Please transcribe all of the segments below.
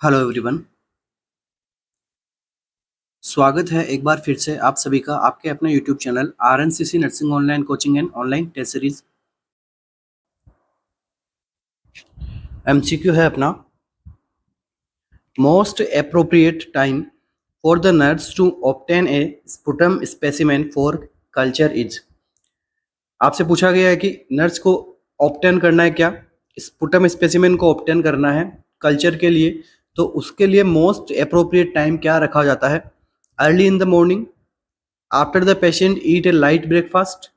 Hello everyone. स्वागत है एक बार फिर से आप सभी का आपके अपने YouTube channel RNCC nursing online coaching and online test series. MCQ है अपना, most appropriate time for the nurse to obtain a sputum specimen for culture is. आपसे पूछा गया है कि नर्स को ऑब्टेन करना है क्या, स्पुटम स्पेसिमेन को ऑब्टेन करना है कल्चर के लिए, तो उसके लिए मोस्ट एप्रोप्रिएट टाइम क्या रखा जाता है? Early in the morning, after the patient eat A light breakfast,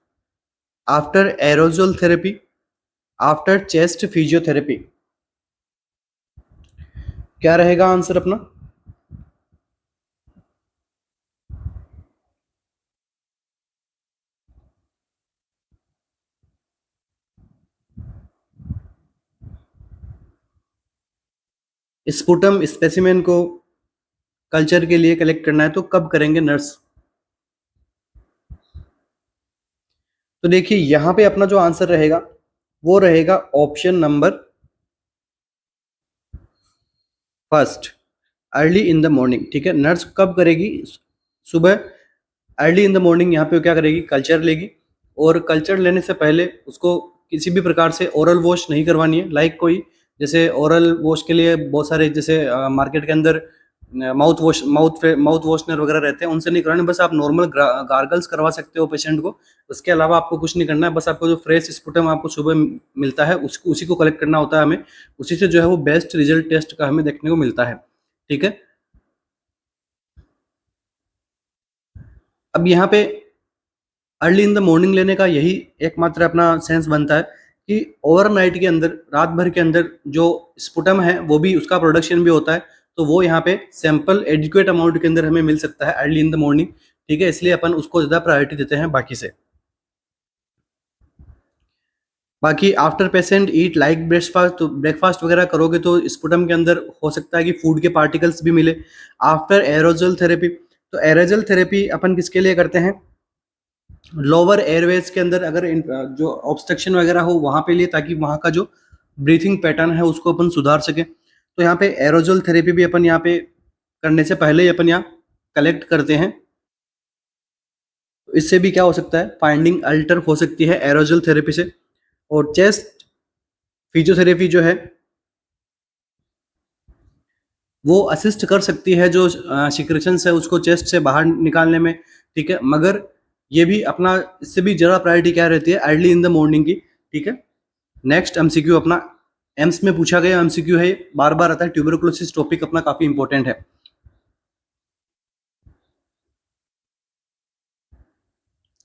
after aerosol therapy, after chest physiotherapy. क्या रहेगा आंसर अपना? स्पुटम स्पेसिमेन को कल्चर के लिए कलेक्ट करना है तो कब करेंगे नर्स? तो देखिए यहां पे अपना जो आंसर रहेगा वो रहेगा option number first, early in the morning. ठीक है, नर्स कब करेगी? सुबह अर्ली इन द मॉर्निंग। यहाँ पे क्या करेगी? कल्चर लेगी, और कल्चर लेने से पहले उसको किसी भी प्रकार से ओरल वॉश नहीं करवानी है। लाइक कोई जैसे ओरल वॉश के लिए बहुत सारे जैसे मार्केट के अंदर माउथ वॉशनर वगैरह रहते हैं, उनसे नहीं करवाना। बस आप नॉर्मल गार्गल्स करवा सकते हो पेशेंट को। उसके अलावा आपको कुछ नहीं करना है। बस आपको जो फ्रेश स्पुटम आपको सुबह मिलता है उसको उसी को कलेक्ट करना होता है हमें। उसी से जो है वो बेस्ट रिजल्ट टेस्ट का हमें देखने को मिलता है। ठीक है, अब यहाँ पे अर्ली इन द मॉर्निंग लेने का यही एकमात्र अपना सेंस बनता है कि ओवरनाइट के अंदर, रात भर के अंदर जो स्पुटम है वो भी, उसका प्रोडक्शन भी होता है, तो वो यहाँ पे सैंपल एडिक्वेट अमाउंट के अंदर हमें मिल सकता है अर्ली इन द मॉर्निंग। ठीक है, इसलिए अपन उसको ज़्यादा प्रायोरिटी देते हैं बाकी से। बाकी after patient eat like breakfast, तो ब्रेकफास्ट वगैरह करोगे तो स्पुटम के अंदर हो सकता है कि फूड के पार्टिकल्स भी मिले। आफ्टर एरोजल थेरेपी, तो एरोजल थेरेपी अपन किसके लिए करते हैं? लोअर एयरवेज के अंदर अगर जो ऑब्स्ट्रक्शन वगैरह हो वहां पे लिए, ताकि वहां का जो ब्रीथिंग पैटर्न है उसको अपन सुधार सके। तो यहाँ पे एरोजोल थेरेपी भी अपन यहाँ पे करने से पहले ही अपन यहाँ कलेक्ट करते हैं। तो इससे भी क्या हो सकता है? फाइंडिंग अल्टर हो सकती है एरोजोल थेरेपी से। और चेस्ट फिजियोथेरेपी जो है वो असिस्ट कर सकती है जो सिक्रेशंस है उसको चेस्ट से बाहर निकालने में। ठीक है, मगर ये भी अपना, इससे भी ज़रा प्रायोरिटी क्या रहती है? अर्ली इन द मॉर्निंग की। ठीक है, नेक्स्ट एमसीक्यू अपना, एम्स में पूछा गया एमसीक्यू है, बार बार आता है। ट्यूबरकुलोसिस टॉपिक अपना काफी इंपॉर्टेंट है।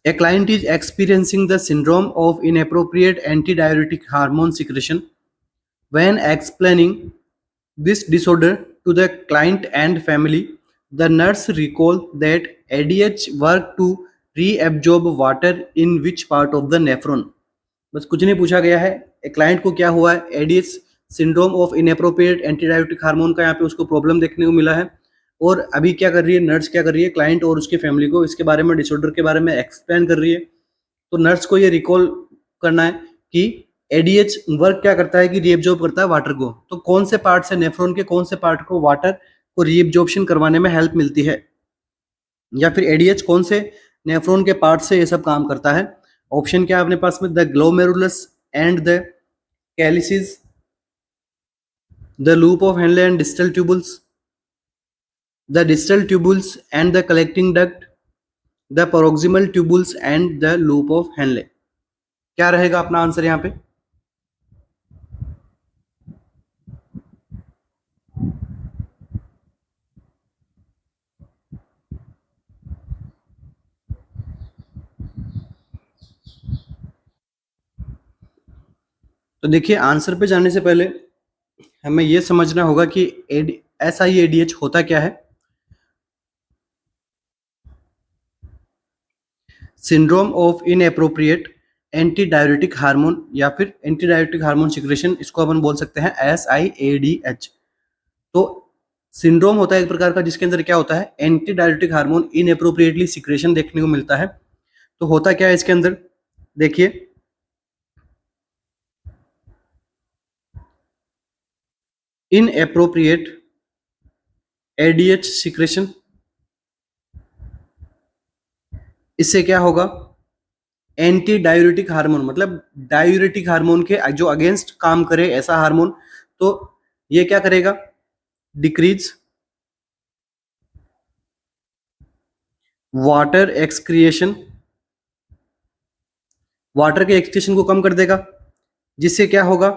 A client is experiencing the syndrome of inappropriate antidiuretic hormone secretion. When explaining this disorder to the client and family, the nurse recalled that ADH work to reabsorb water in which part of the nephron. बस कुछ नहीं पूछा गया है, एक client को क्या हुआ है? ADH syndrome of inappropriate antidiuretic hormone का यहाँ पे उसको प्रॉब्लम देखने को मिला है। और अभी क्या कर रही है नर्स? क्या कर रही है? क्लाइंट और उसकी फैमिली को इसके बारे में, डिसऑर्डर के बारे में एक्सप्लेन कर रही है। तो नर्स को ये रिकॉल करना है कि एडीएच वर्क क्या करता है कि रीएब्जॉर्ब करता है वाटर को। तो कौन से पार्ट से, नेफ्रॉन के कौन से पार्ट को वाटर को रीएब्जॉर्प्शन करवाने में हेल्प मिलती है, या फिर एडीएच कौन से नेफ्रॉन के पार्ट से ये सब काम करता है? ऑप्शन क्या है अपने पास में? The glomerulus and the calyces, the loop of Henle and distal tubules, the distal tubules and the collecting duct, the proximal tubules and the loop of Henle. क्या रहेगा अपना आंसर यहाँ पे? तो देखिए आंसर पे जाने से पहले हमें यह समझना होगा कि एसआईएडीएच होता क्या है। Syndrome of inappropriate anti diuretic hormone, या फिर एंटी डायरेटिक हार्मोन सिक्रेशन, इसको अपन बोल सकते हैं एसआईएडीएच। तो सिंड्रोम होता है एक प्रकार का जिसके अंदर क्या होता है? एंटी डायरेटिक हार्मोन इनएप्रोप्रिएटली सिक्रेशन देखने को मिलता है। तो होता क्या है इसके अंदर? देखिए, इनएप्रोप्रिएट एडीएच सिक्रेशन, इससे क्या होगा, एंटी डायूरेटिक हार्मोन, मतलब डायूरेटिक हार्मोन के जो अगेंस्ट काम करे ऐसा हार्मोन, तो ये क्या करेगा, डिक्रीज वाटर एक्सक्रिएशन, वाटर के एक्सक्रिएशन को कम कर देगा, जिससे क्या होगा,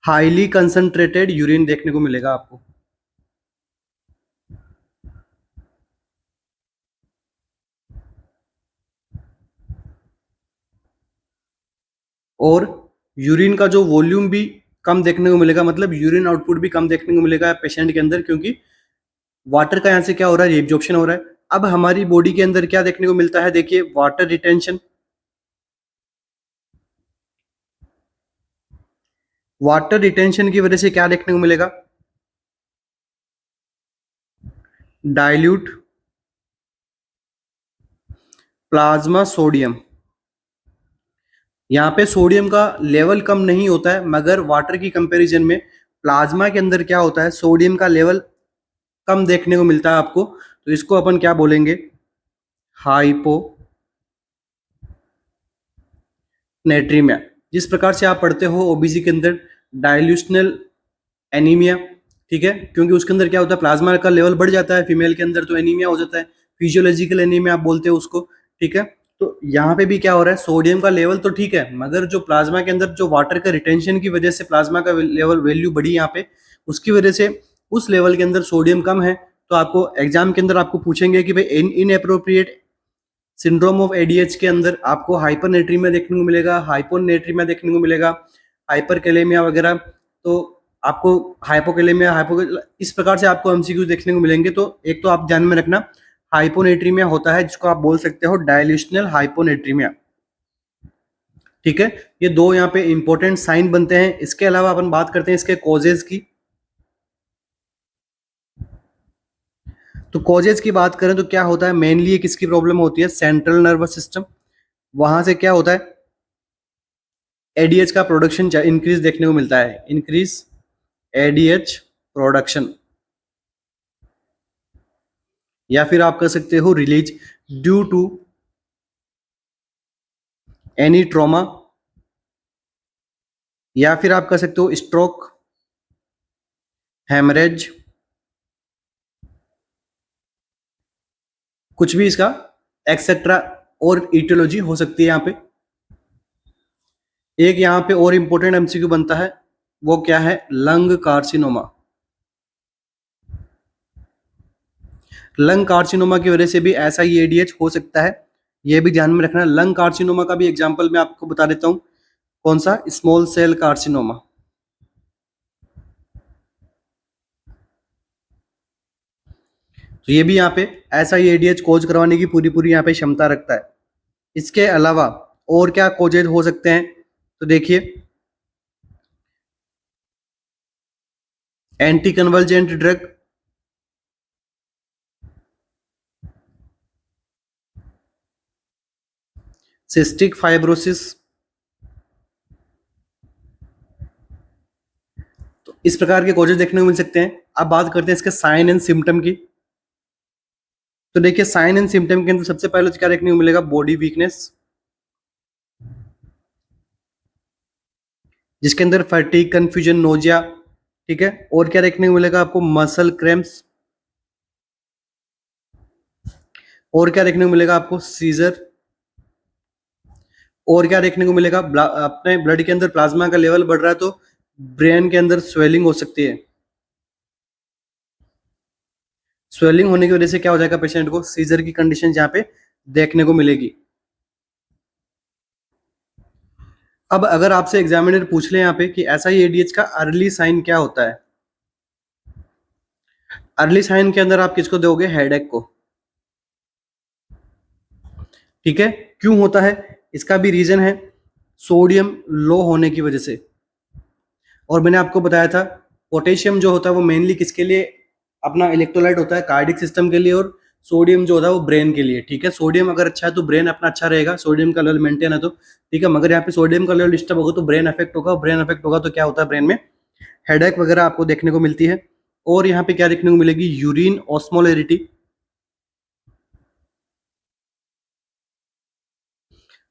हाईली कंसंट्रेटेड यूरिन देखने को मिलेगा आपको। और यूरिन का जो वॉल्यूम भी कम देखने को मिलेगा, मतलब यूरिन आउटपुट भी कम देखने को मिलेगा पेशेंट के अंदर, क्योंकि वाटर का यहाँ से क्या हो रहा है, एब्जॉर्प्शन हो रहा है। अब हमारी बॉडी के अंदर क्या देखने को मिलता है, देखिए वाटर रिटेंशन, वाटर रिटेंशन की वजह से क्या देखने को मिलेगा, डाइल्यूट प्लाज्मा सोडियम, यहाँ पे सोडियम का लेवल कम नहीं होता है, मगर वाटर की कंपैरिजन में प्लाज्मा के अंदर क्या होता है, सोडियम का लेवल कम देखने को मिलता है आपको, तो इसको अपन क्या बोलेंगे, हाइपो नेट्रीमिया। जिस प्रकार से आप पढ़ते हो ओबीसी के अंदर डाइल्यूशनल एनीमिया, ठीक है, क्योंकि उसके अंदर क्या होता है, प्लाज्मा का लेवल बढ़ जाता है फीमेल के अंदर, तो एनीमिया हो जाता है, फिजियोलॉजिकल एनीमिया आप बोलते हो उसको, ठीक है। तो यहाँ पे भी क्या हो रहा है, सोडियम का लेवल तो ठीक है, मगर जो प्लाज्मा के अंदर जो वाटर का रिटेंशन की वजह से प्लाज्मा का लेवल वैल्यू बढ़ी यहाँ पे, उसकी वजह से उस लेवल के अंदर सोडियम कम है, तो आपको एग्जाम के अंदर आपको पूछेंगे कि भाई in appropriate syndrome of ADH के अंदर आपको हाइपरनेट्रीमिया देखने को मिलेगा, हाइपोनेट्रीमिया देखने को मिलेगा, हाइपरकैलेमिया वगैरह, तो आपको हाइपोकैलेमिया हाइपो इस प्रकार से आपको एमसीक्यू देखने को मिलेंगे। तो एक तो आप ध्यान में रखना, हाइपोनेट्रीमिया होता है जिसको आप बोल सकते हो डायल्यूशनल हाइपोनेट्रीमिया, ठीक है। ये दो यहाँ पे इंपॉर्टेंट साइन बनते हैं। इसके अलावा अपन बात करते हैं इसके कॉजेज की। तो कॉजेज की बात करें तो क्या होता है, मेनली ये किसकी प्रॉब्लम होती है, सेंट्रल नर्वस सिस्टम, वहां से क्या होता है, एडीएच का प्रोडक्शन इंक्रीज देखने को मिलता है, इंक्रीज एडीएच प्रोडक्शन, या फिर आप कह सकते हो release due to any trauma, या फिर आप कह सकते हो स्ट्रोक, हेमरेज, कुछ भी इसका एक्सेट्रा और इटियोलॉजी हो सकती है यहाँ पे। एक यहाँ पे और इंपॉर्टेंट एमसीक्यू बनता है, वो क्या है, लंग कार्सिनोमा। लंग कार्सिनोमा की वजह से भी ऐसा ही एडीएच हो सकता है, ये भी ध्यान में रखना। लंग कार्सिनोमा का भी एग्जांपल मैं आपको बता देता हूँ, कौन सा, स्मॉल सेल कार्सिनोमा। तो ये भी यहाँ पे ऐसा ही एडीएच कोज करवाने की पूरी पूरी यहाँ पे क्षमता रखता है। इसके अलावा और क्या कोजेज हो सकते हैं, तो देखिए anti convergent drug, cystic fibrosis, तो इस प्रकार के कोजेज देखने को मिल सकते हैं। अब बात करते हैं इसके साइन एंड सिम्टम की। तो देखिए साइन एंड सिम्टम के अंदर सबसे पहले तो क्या देखने को मिलेगा, बॉडी वीकनेस, जिसके अंदर फैटिग, कंफ्यूजन, नोजिया, ठीक है। और क्या देखने को मिलेगा आपको, मसल क्रैम्प्स, और क्या देखने को मिलेगा आपको, सीजर, और क्या देखने को मिलेगा, अपने ब्लड के अंदर प्लाज्मा का लेवल बढ़ रहा है तो ब्रेन के अंदर स्वेलिंग हो सकती है। स्वेलिंग होने की वजह से क्या हो जाएगा, पेशेंट को सीजर की कंडीशन यहाँ पे देखने को मिलेगी। अब अगर आपसे एग्जामिनर पूछ ले यहाँ पे कि ऐसा ही एडीएच का अर्ली साइन क्या होता है, अर्ली साइन के अंदर आप किसको दोगे, हेडेक को, ठीक है। क्यों होता है, इसका भी रीजन है सोडियम लो होने की वजह से। और मैंने आपको बताया था पोटेशियम जो होता है वो मेनली किसके लिए अपना इलेक्ट्रोलाइट होता है, कार्डिक सिस्टम के लिए, और सोडियम जो होता है वो ब्रेन के लिए, ठीक है। सोडियम अगर अच्छा है तो ब्रेन अपना अच्छा रहेगा, सोडियम का लेवल मेंटेन है तो, ठीक है। मगर यहाँ पे सोडियम का लेवल डिस्टर्ब होगा तो ब्रेन अफेक्ट होगा, ब्रेन अफेक्ट होगा तो क्या होता है, ब्रेन में हेडेक वगैरह आपको देखने को मिलती है। और यहाँ पे क्या देखने को मिलेगी, यूरिन ऑस्मोलैरिटी।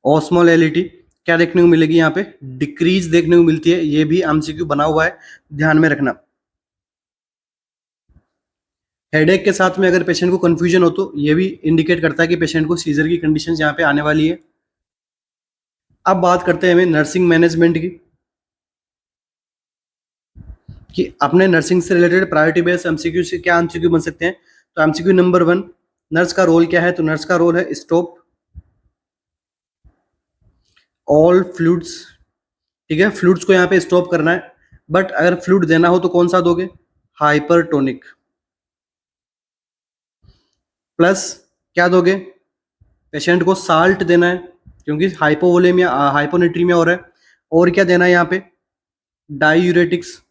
ऑस्मोलैरिटी क्या देखने को मिलेगी, यहाँ पे डिक्रीज देखने को मिलती है। ये भी एमसीक्यू बना हुआ है, ध्यान में रखना। हेडेक के साथ में अगर पेशेंट को कंफ्यूजन हो तो ये भी इंडिकेट करता है कि पेशेंट को सीजर की कंडीशन यहाँ पे आने वाली है। अब बात करते हैं हमें नर्सिंग मैनेजमेंट की, कि अपने नर्सिंग से रिलेटेड प्रायोरिटी बेस्ड एमसीक्यू से क्या एमसीक्यू बन सकते हैं। तो एमसीक्यू नंबर 1, नर्स का रोल क्या है। तो नर्स का रोल है स्टॉप ऑल फ्लूइड्स, ठीक है, फ्लूइड्स को यहाँ पे स्टॉप करना है। बट अगर फ्लूइड देना हो तो कौन सा दोगे, हाइपरटोनिक। प्लस क्या दोगे, पेशेंट को साल्ट देना है क्योंकि हाइपोवोलेमिया हाइपोनेट्रीमिया हो रहा है। और क्या देना है यहाँ पे, डायूरेटिक्स।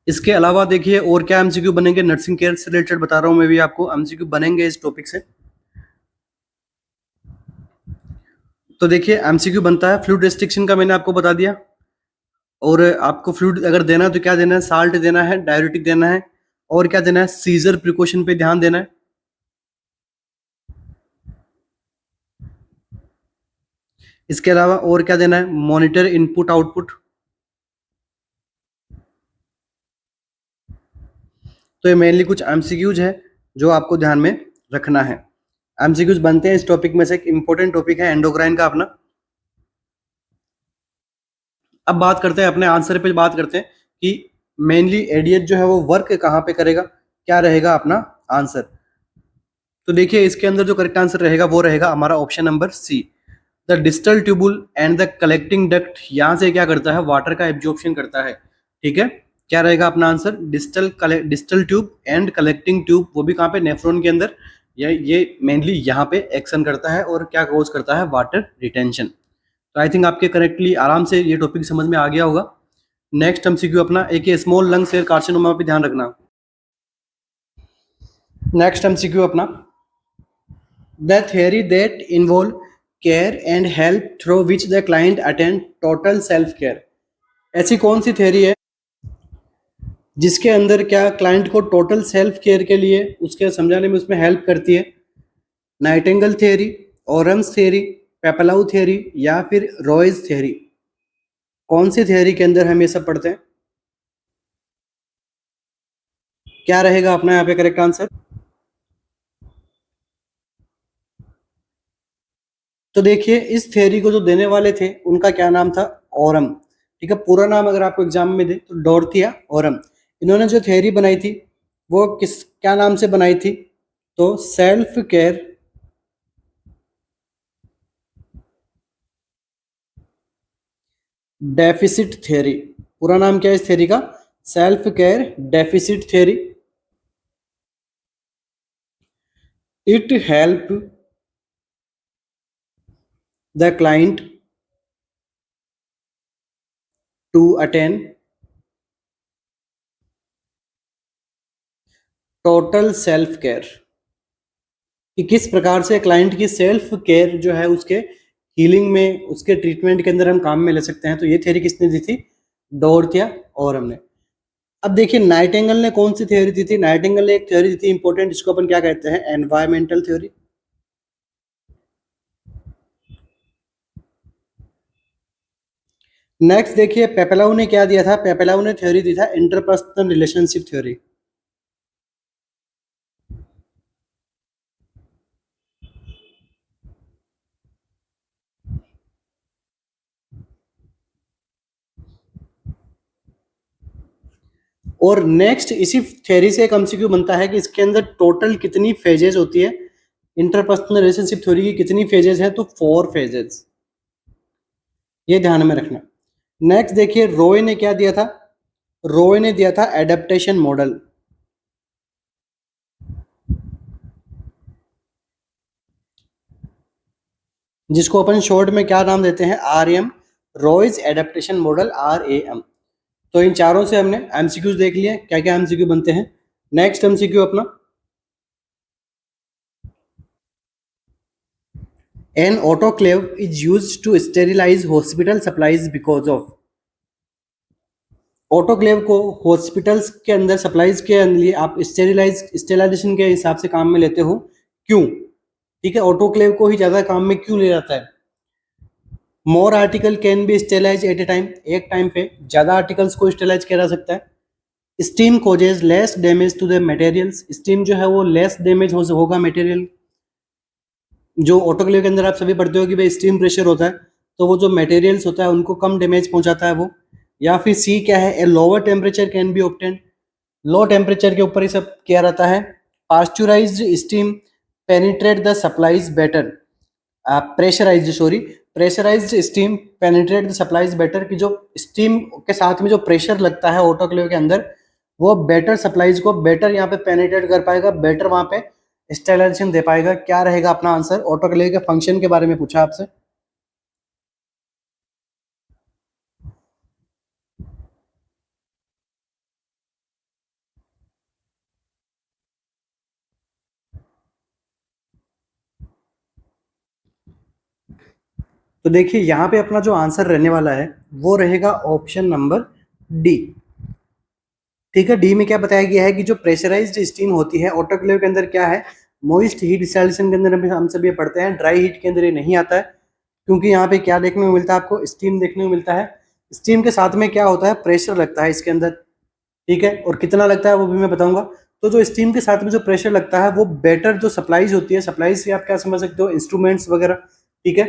इसके अलावा देखिए और क्या एमसीक्यू बनेंगे, नर्सिंग केयर से रिलेटेड बता रहा हूं मैं भी आपको, एमसीक्यू बनेंगे इस टॉपिक से। तो देखिए एमसीक्यू बनता है फ्लूइड रेस्ट्रिक्शन का, मैंने आपको बता दिया। और आपको फ्लूइड अगर देना है तो क्या देना है, साल्ट देना है, डायूरेटिक देना है, और क्या देना है, सीजर प्रिकॉशन पे ध्यान देना है। इसके अलावा और क्या देना है, मॉनिटर इनपुट आउटपुट। तो ये मेनली कुछ एमसीक्यूज है जो आपको ध्यान में रखना है। एमसीक्यूज बनते हैं इस टॉपिक में से, एक इंपॉर्टेंट टॉपिक है एंडोक्राइन का अपना। अब बात करते हैं अपने आंसर पे, बात करते हैं कि मेनली एडीएच जो है वो वर्क कहाँ पे करेगा, क्या रहेगा अपना आंसर। तो देखिए इसके अंदर जो करेक्ट आंसर रहेगा वो रहेगा हमारा option number C, the distal tubule and the collecting duct. यहाँ से क्या करता है, वाटर का एब्जॉर्प्शन करता है, ठीक है। क्या रहेगा अपना answer, distal tube and collecting tube, वो भी कहाँ पे, नेफ्रॉन के अंदर। ये मेनली यहाँ पे एक्शन करता है और क्या कोज करता है, वाटर रिटेंशन। तो आई थिंक आपके करेक्टली आराम से ये टॉपिक समझ में आ गया होगा। नेक्स्ट एमसीक्यू अपना एक स्मॉल लंग सेल कार्सिनोमा पे ध्यान रखना। नेक्स्ट एमसीक्यू अपना, the theory that involve care and help through which the client attend total self care। ऐसी कौन सी थ्योरी है जिसके अंदर क्या क्लाइंट को टोटल सेल्फ केयर के लिए उसके समझाने में उसमें हेल्प करती है। नाइटिंगेल थ्योरी, ओरम्स थ्योरी, पेपलाउ थ्योरी, या फिर रॉयज थ्योरी। कौन सी थ्योरी के अंदर हम ये सब पढ़ते हैं, क्या रहेगा अपना यहाँ पे करेक्ट आंसर। तो देखिए इस थ्योरी को जो देने वाले थे उनका क्या नाम था, ओरम, ठीक है। पूरा नाम अगर आपको एग्जाम में दे तो डोरथिया ओरम। इन्होंने जो थ्योरी बनाई थी वो किस क्या नाम से बनाई थी, तो सेल्फ केयर डेफिसिट थ्योरी। पूरा नाम क्या है इस थ्योरी का, self care deficit theory. It help the client to attain total self care, कि किस प्रकार से क्लाइंट की सेल्फ केयर जो है उसके हीलिंग में, उसके ट्रीटमेंट के अंदर हम काम में ले सकते हैं। तो ये थ्योरी किसने दी थी, डोरथिया और हमने। अब देखिए नाइटिंगेल ने कौन सी थ्योरी दी थी, नाइटिंगेल ने एक थ्योरी दी थी इंपॉर्टेंट, जिसको अपन क्या कहते हैं, एनवायरमेंटल थ्योरी। नेक्स्ट देखिए पेपलाउ ने क्या दिया था, पेपलाउ ने थ्योरी दी था इंटरपर्सनल रिलेशनशिप थ्योरी। और नेक्स्ट इसी थ्योरी से एक एमसीक्यू बनता है कि इसके अंदर टोटल कितनी फेजेस होती है, इंटरपर्सनल रिलेशनशिप थ्योरी की कितनी फेजेस है, तो 4 फेजेस, ये ध्यान में रखना। नेक्स्ट देखिए रॉय ने क्या दिया था, रॉय ने दिया था एडेप्टेशन मॉडल, जिसको अपन शॉर्ट में क्या नाम देते हैं, RAM, रॉयज एडेप्टेशन मॉडल, RAM। तो इन चारों से हमने एमसीक्यूज देख लिए क्या क्या एमसीक्यू बनते हैं। नेक्स्ट एमसीक्यू अपना, An autoclave is used to sterilize hospital supplies because of। Autoclave को हॉस्पिटल्स के अंदर सप्लाईज के लिए आप स्टेरिलाइजेशन के हिसाब से काम में लेते हो, क्यों? ठीक है, ऑटोक्लेव को ही ज्यादा काम में क्यों ले जाता है? More article can be sterilized at a time, एक टाइम पे ज्यादा आर्टिकल्स को स्टेलाइज किया जा सकता है। Steam causes less damage to the materials, steam जो है वो लेस डैमेज होगा मटेरियल। जो ऑटोक्लेव के अंदर आप सभी पढ़ते हो कि भाई स्टीम प्रेशर होता है, तो वो जो मटेरियल्स होता है उनको कम डैमेज पहुंचाता है वो। या फिर सी क्या है, a lower temperature can be obtain, low temperature के ऊपर ही सब किया रहता है। Pasteurized steam penetrate the supplies better, pressurized steam penetrate the supplies better, कि जो स्टीम के साथ में जो प्रेशर लगता है ऑटोक्लेव के अंदर, वो बेटर सप्लाईज को बेटर यहाँ पे पेनिट्रेट कर पाएगा, बेटर वहां पे स्टेरिलाइजेशन दे पाएगा। क्या रहेगा अपना आंसर? ऑटोक्लेव के फंक्शन के बारे में पूछा आपसे। तो देखिए यहाँ पे अपना जो आंसर रहने वाला है वो रहेगा ऑप्शन नंबर डी। ठीक है, डी में क्या बताया गया है कि जो प्रेशराइज्ड स्टीम होती है ऑटोक्लेव के अंदर क्या है, मोइस्ट हीट डिसोल्यूशन के अंदर हम सब ये पढ़ते हैं, ड्राई हीट के अंदर ये नहीं आता है। क्योंकि यहाँ पे क्या देखने को मिलता है आपको, स्टीम देखने को मिलता है। स्टीम के साथ में क्या होता है, प्रेशर लगता है इसके अंदर। ठीक है, और कितना लगता है वो भी मैं बताऊंगा। तो जो स्टीम के साथ में जो प्रेशर लगता है वो बेटर जो सप्लाईज होती है, सप्लाईज से आप क्या समझ सकते हो, इंस्ट्रूमेंट्स वगैरह, ठीक है,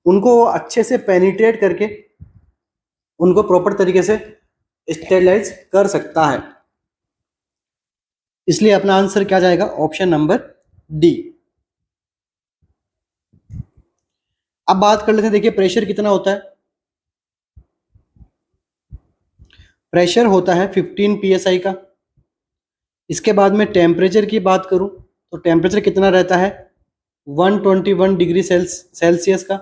उनको अच्छे से पेनिट्रेट करके उनको प्रॉपर तरीके से स्टेरिलाइज कर सकता है। इसलिए अपना आंसर क्या जाएगा, ऑप्शन नंबर डी। अब बात कर लेते हैं, देखिए प्रेशर कितना होता है। प्रेशर होता है 15 psi का। इसके बाद में टेम्परेचर की बात करूं तो टेम्परेचर कितना रहता है, 121 डिग्री सेल्सियस का,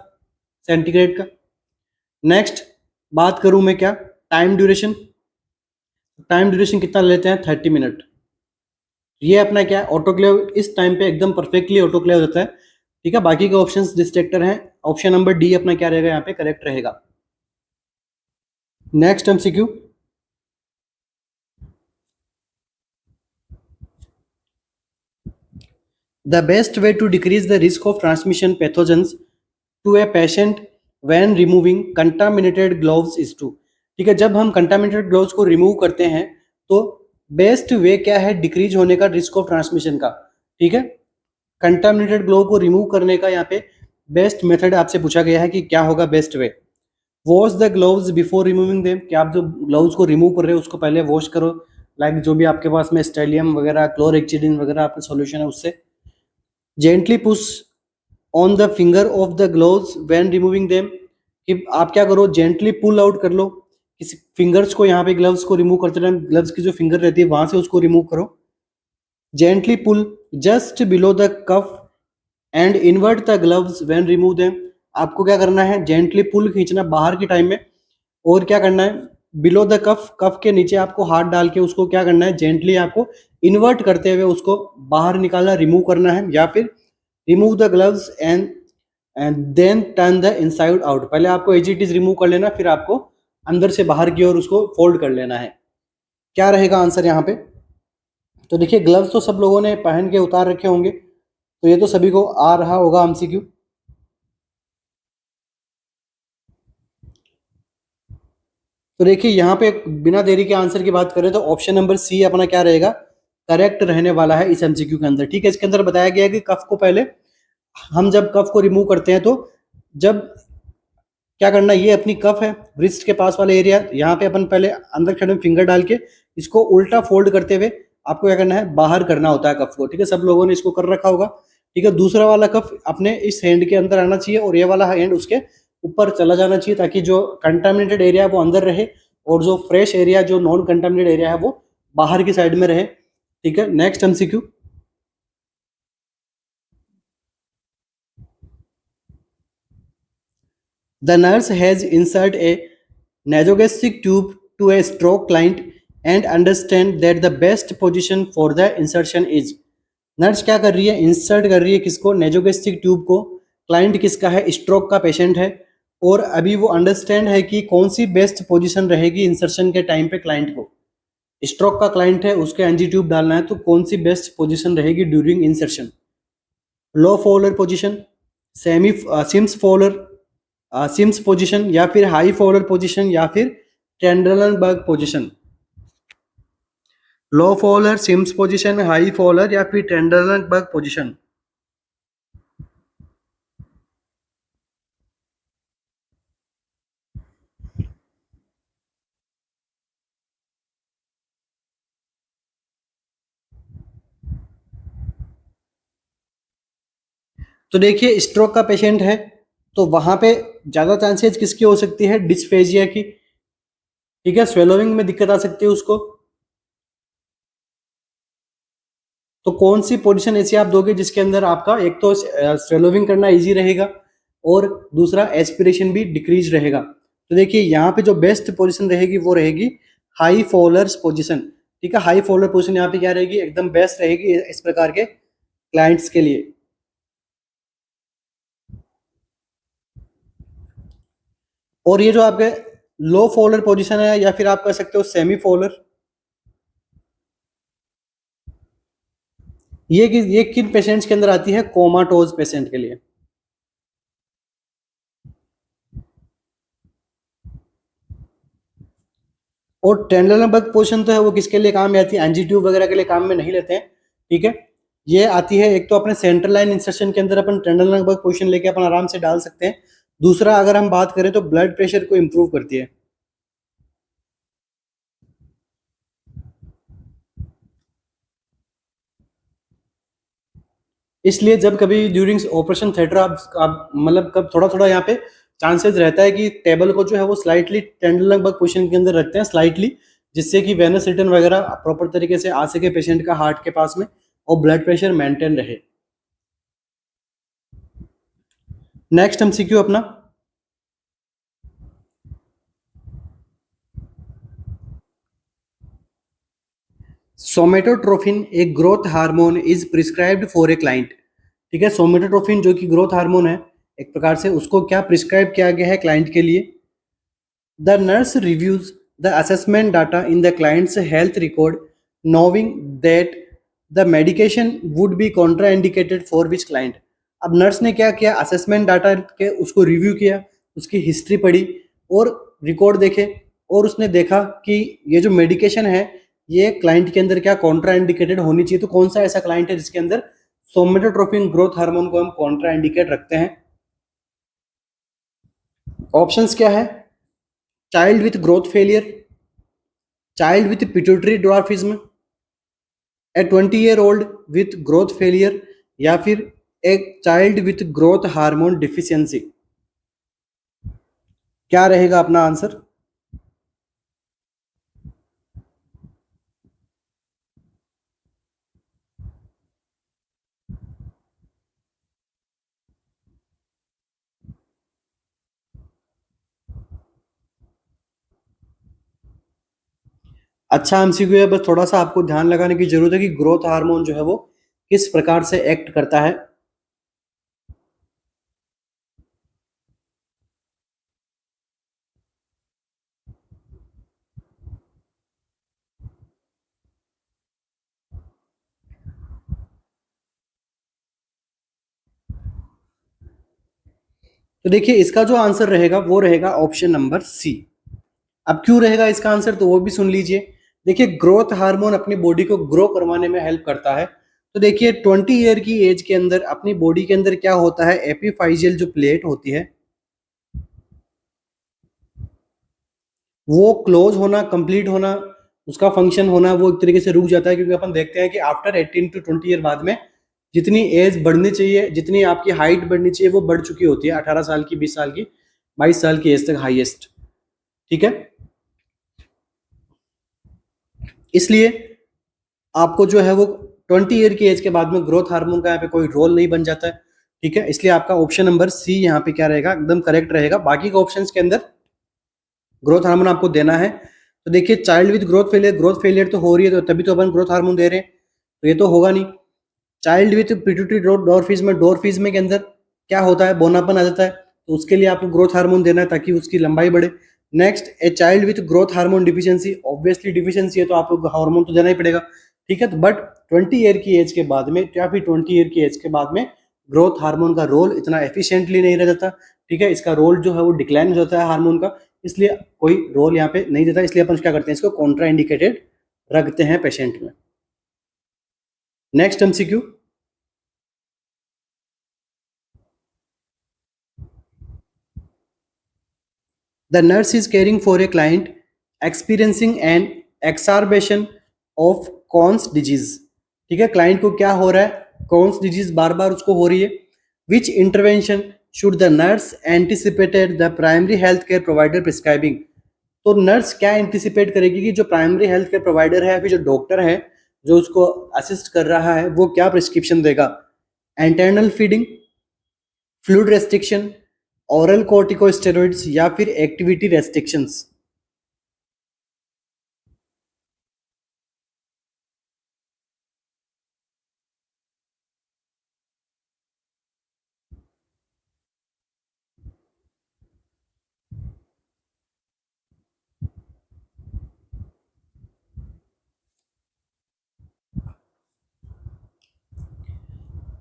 सेंटीग्रेड का। नेक्स्ट बात करूं मैं क्या, टाइम ड्यूरेशन। टाइम ड्यूरेशन कितना लेते हैं, 30 मिनट। ये अपना क्या है, ऑटोक्लेव इस टाइम पे एकदम परफेक्टली ऑटोक्लेव रहता है। ठीक है, बाकी के ऑप्शंस डिस्ट्रैक्टर हैं। ऑप्शन नंबर डी अपना क्या रहेगा यहाँ पे, करेक्ट रहेगा। Next MCQ, the best way to decrease the risk of transmission pathogens to a patient when removing contaminated gloves is to। ठीक है, जब हम कंटामिनेटेड ग्लोव्स को रिमूव करते हैं तो बेस्ट वे क्या है डिक्रीज होने का रिस्क ऑफ ट्रांसमिशन का। ठीक है, कंटामिनेटेड ग्लोव को रिमूव करने का यहाँ पे बेस्ट मेथड आपसे पूछा गया है कि क्या होगा best way. Wash the gloves before removing them, कि आप जो ग्लोव्स को रिमूव कर रहे हो उसको पहले वॉश करो, लाइक जो भी आपके पास में स्टेलियम वगैरह, क्लोरेक्सिडिन वगैरह आपका सॉल्यूशन है उससे। Gently push on the finger of the gloves when removing them, कि आप क्या करो, जेंटली पुल आउट कर लो किसी फिंगर्स को, यहाँ पे ग्लव्स को रिमूव करते टाइम ग्लव्स की जो फिंगर रहती है वहां से उसको रिमूव करो। Gently pull just below the cuff and invert the gloves when remove them, आपको क्या करना है, जेंटली पुल खींचना बाहर के टाइम में, और क्या करना है, बिलो द कफ, कफ के नीचे आपको हाथ डाल के उसको क्या करना है, जेंटली आपको इन्वर्ट करते हुए उसको बाहर निकालना, रिमूव करना है। या फिर remove the gloves and then turn the inside out, पहले आपको एज इट इज रिमूव कर लेना, फिर आपको अंदर से बाहर की ओर उसको फोल्ड कर लेना है। क्या रहेगा आंसर यहाँ पे? तो देखिए ग्लव्स तो सब लोगों ने पहन के उतार रखे होंगे, तो ये तो सभी को आ रहा होगा एमसीक्यू। तो देखिए यहाँ पे बिना देरी के आंसर की बात करें तो ऑप्शन नंबर सी अपना क्या रहेगा, करेक्ट रहने वाला है इस एमसीक्यू के अंदर। ठीक है, इसके अंदर बताया गया है कि कफ को पहले हम जब कफ को रिमूव करते हैं तो जब क्या करना, ये अपनी कफ है ब्रिस्ट के पास वाले एरिया, यहाँ पे अपन पहले अंदर खड़े फिंगर डाल के इसको उल्टा फोल्ड करते हुए आपको क्या करना है, बाहर करना होता है कफ को। ठीक है, सब लोगों ने इसको कर रखा होगा। ठीक है, दूसरा वाला कफ अपने इस हैंड के अंदर आना चाहिए और ये वाला हैंड उसके ऊपर चला जाना चाहिए, ताकि जो कंटामिनेटेड एरिया है वो अंदर रहे और जो फ्रेश एरिया, जो नॉन कंटामिनेटेड एरिया है वो बाहर की साइड में रहे। ठीक है, next MCQ, the nurse has insert a nasogastric tube to a stroke client and understand that the best position for the insertion is। Nurse क्या कर रही है, इंसर्ट कर रही है किसको, नेजोगेस्ट्रिक ट्यूब को। क्लाइंट किसका है, स्ट्रोक का पेशेंट है। और अभी वो अंडरस्टैंड है कि कौन सी बेस्ट पोजीशन रहेगी इंसर्शन के टाइम पे क्लाइंट को। स्ट्रोक का क्लाइंट है, उसके एनजी ट्यूब डालना है, तो कौन सी बेस्ट पोजीशन रहेगी during insertion. Low Fowler position, semi Sims Fowler Sims position, या फिर हाई फॉलोअर पोजीशन, या फिर Trendelenburg position. Low Fowler, Sims position, high Fowler, या फिर टेंडरलनबर्ग पोजीशन। तो देखिए स्ट्रोक का पेशेंट है, तो वहां पे ज्यादा चांसेस किसकी हो सकती है, डिस्फेजिया की। ठीक है, स्वेलोइंग में दिक्कत आ सकती है उसको। तो कौन सी पोजीशन ऐसी आप दोगे जिसके अंदर आपका एक तो स्वेलोइंग करना इजी रहेगा, और दूसरा एस्पिरेशन भी डिक्रीज रहेगा। तो देखिए यहाँ पे जो बेस्ट पोजीशन रहेगी वो रहेगी हाई फॉलोअर्स पोजीशन। ठीक है, हाई फॉलोअर पोजीशन यहाँ पे क्या रहेगी, एकदम बेस्ट रहेगी इस प्रकार के क्लाइंट्स के लिए। और ये जो आपके लो फॉलोअर पोजीशन है, या फिर आप कह सकते हो सेमी फॉलोअर, ये किन पेशेंट्स के अंदर आती है, कोमाटोज पेशेंट के लिए। और टेंडलनबर्ग पोजीशन तो है वो किसके लिए काम में आती है, एनजी ट्यूब वगैरह के लिए काम में नहीं लेते हैं। ठीक है, ये आती है एक तो अपने सेंट्रल लाइन इंसर्शन के अंदर अपन टेंडलनबर्ग पोजीशन लेके अपन आराम से डाल सकते हैं। दूसरा अगर हम बात करें तो ब्लड प्रेशर को इंप्रूव करती है। इसलिए जब कभी ड्यूरिंग ऑपरेशन थिएटर आप मतलब कब थोड़ा थोड़ा यहाँ पे चांसेस रहता है कि टेबल को जो है वो स्लाइटली टेंडलनबर्ग पोजीशन के अंदर रखते हैं स्लाइटली, जिससे कि वेनस रिटर्न वगैरह प्रॉपर तरीके से आ सके पेशेंट का हार्ट के पास में, और ब्लड प्रेशर मेंटेन रहे। नेक्स्ट एमसीक्यू अपना, सोमेटोट्रोफिन एक growth hormone is prescribed for a client. ठीक है, सोमेटोट्रोफिन जो कि ग्रोथ हार्मोन है एक प्रकार से, उसको क्या प्रिस्क्राइब किया गया है क्लाइंट के लिए। The nurse reviews the assessment data in the clients health record, नोविंग that the medication would be contraindicated for which client. अब नर्स ने क्या किया, असेसमेंट डाटा के उसको रिव्यू किया, उसकी हिस्ट्री पढ़ी और रिकॉर्ड देखे, और उसने देखा कि ये जो मेडिकेशन है ये क्लाइंट के अंदर क्या कॉन्ट्रा इंडिकेटेड होनी चाहिए। तो कौन सा ऐसा क्लाइंट है जिसके अंदर सोमेटोट्रोपिन ग्रोथ हार्मोन को हम कॉन्ट्रा इंडिकेट रखते हैं। ऑप्शंस क्या है, child with growth failure, child with pituitary dwarfism, A 20-year-old with growth failure, या फिर एक child with growth hormone deficiency. क्या रहेगा अपना आंसर। अच्छा एमसीक्यू है, बस थोड़ा सा आपको ध्यान लगाने की जरूरत है कि ग्रोथ हार्मोन जो है वो किस प्रकार से एक्ट करता है। तो देखिए इसका जो आंसर रहेगा वो रहेगा ऑप्शन नंबर सी। अब क्यों रहेगा इसका आंसर, तो वो भी सुन लीजिए। देखिए ग्रोथ हार्मोन अपनी बॉडी को ग्रो करवाने में हेल्प करता है। तो देखिए 20 ईयर की एज के अंदर अपनी बॉडी के अंदर क्या होता है, एपिफाइजियल जो प्लेट होती है वो क्लोज होना, कंप्लीट होना, उसका फंक्शन होना वो एक तरीके से रुक जाता है, क्योंकि अपन देखते हैं कि आफ्टर 18 to 20 ईयर बाद में जितनी एज बढ़नी चाहिए, जितनी आपकी हाइट बढ़नी चाहिए वो बढ़ चुकी होती है, 18 साल की, 20 साल की, 22 साल की एज तक हाईएस्ट। ठीक है, इसलिए आपको जो है वो 20 ईयर की एज के बाद में ग्रोथ हार्मोन का यहाँ पे कोई रोल नहीं बन जाता है। ठीक है, इसलिए आपका ऑप्शन नंबर सी यहाँ पे क्या रहेगा, एकदम करेक्ट रहेगा। बाकी के ऑप्शंस के अंदर ग्रोथ हार्मोन आपको देना है। तो देखिए चाइल्ड विद ग्रोथ फेलियर तो हो रही है, तो तभी तो अपन ग्रोथ हार्मोन दे रहे हैं, तो ये तो होगा नहीं। चाइल्ड विथ पिट्यूटरी डॉर्फिज्म के अंदर क्या होता है, बोनापन आ जाता है, तो उसके लिए आपको ग्रोथ हार्मोन देना है ताकि उसकी लंबाई बढ़े। Next, a child with growth hormone deficiency, obviously deficiency है तो आपको हार्मोन तो देना ही पड़ेगा, ठीक है। तो बट 20 ईयर की एज के बाद में या फिर 20 ईयर की एज के बाद में ग्रोथ हार्मोन का रोल इतना एफिशिएंटली नहीं रह जाता, ठीक है। इसका रोल जो है वो डिक्लाइन हो जाता है हार्मोन का, इसलिए कोई रोल यहाँ पे नहीं देता, इसलिए अपन क्या करते हैं, इसको कॉन्ट्रा इंडिकेटेड रखते हैं पेशेंट में। Next MCQ, the nurse is caring for a client experiencing an exacerbation of Crohn's disease, ठीक है। क्लाइंट को क्या हो रहा है, Crohn's disease बार बार उसको हो रही है। which intervention should the nurse anticipated the primary health care provider prescribing, तो नर्स क्या एंटिसिपेट करेगी कि जो प्राइमरी हेल्थ केयर प्रोवाइडर है या फिर जो डॉक्टर है जो उसको असिस्ट कर रहा है वो क्या प्रिस्क्रिप्शन देगा। Internal feeding, fluid restriction, oral corticosteroids या फिर एक्टिविटी रेस्ट्रिक्शंस।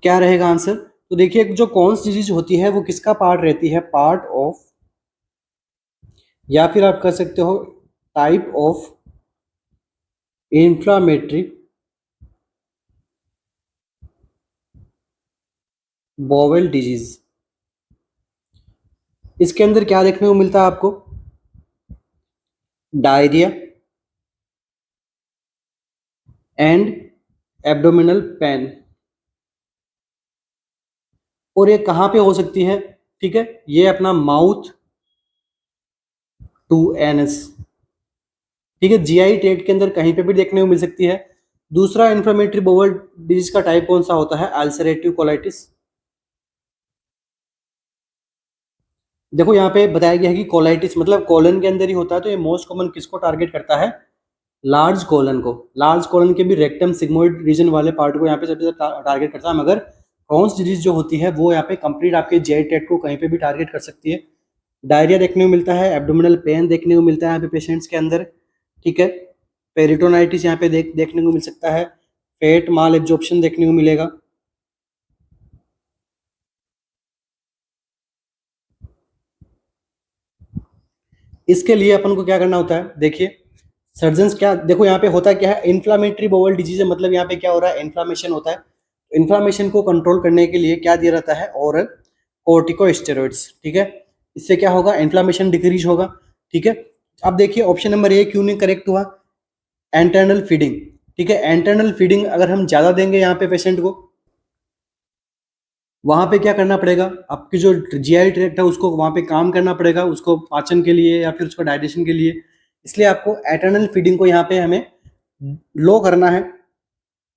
क्या रहेगा आंसर, तो देखिए जो कॉन्स डिजीज होती है वो किसका पार्ट रहती है, पार्ट ऑफ, या फिर आप कह सकते हो type of inflammatory bowel disease. इसके अंदर क्या देखने को मिलता है आपको, डायरिया एंड एब्डोमिनल पेन, और ये कहाँ पे हो सकती है, ठीक है, ये अपना माउथ टू एनस, ठीक है, जीआई ट्रैक्ट के अंदर कहीं पे भी देखने को मिल सकती है। दूसरा इन्फ्लेमेटरी बोवल डिजीज का टाइप कौन सा होता है, अल्सरेटिव कोलाइटिस। देखो यहाँ पे बताया गया है कि कोलाइटिस मतलब कोलन के अंदर ही होता है, तो ये मोस्ट कॉमन किसको टारगेट करता है, लार्ज कोलन को। लार्ज कोलन के भी रेक्टम सिग्मोइड रीजन वाले पार्ट को यहाँ पे सबसे ज्यादा टारगेट करता है, मगर क्रॉन्स डिजीज जो होती है वो यहाँ पे कंप्लीट आपके जीआई ट्रैक्ट को कहीं पे भी टारगेट कर सकती है। डायरिया देखने को मिलता है, एब्डोमिनल पेन देखने को मिलता है यहाँ पे पेशेंट्स के अंदर, ठीक है। पेरिटोनाइटिस यहाँ पे देखने को मिल सकता है, फेट माल एब्जॉर्प्शन देखने को मिलेगा। इसके लिए अपन को क्या करना होता है, देखिए सर्जन्स क्या, देखो यहाँ पे होता क्या है, इन्फ्लामेटरी बोवल डिजीज है, मतलब यहाँ पे क्या हो रहा है, इन्फ्लामेशन होता है। इन्फ्लामेशन को कंट्रोल करने के लिए क्या दिया रहता है, ओरल कॉर्टिकोस्टेरॉइड्स, ठीक है। इससे क्या होगा, इन्फ्लामेशन डिक्रीज होगा, ठीक है। अब देखिए ऑप्शन नंबर ए क्यों नहीं करेक्ट हुआ, एंटरनल फीडिंग, ठीक है। एंटरनल फीडिंग अगर हम ज्यादा देंगे यहाँ पे पेशेंट को, वहां पे क्या करना पड़ेगा, आपकी जो जीआई ट्रैक्ट है उसको वहां पे काम करना पड़ेगा, उसको पाचन के लिए या फिर उसको डाइजेशन के लिए, इसलिए आपको एटर्नल फीडिंग को यहाँ पे हमें लो करना है,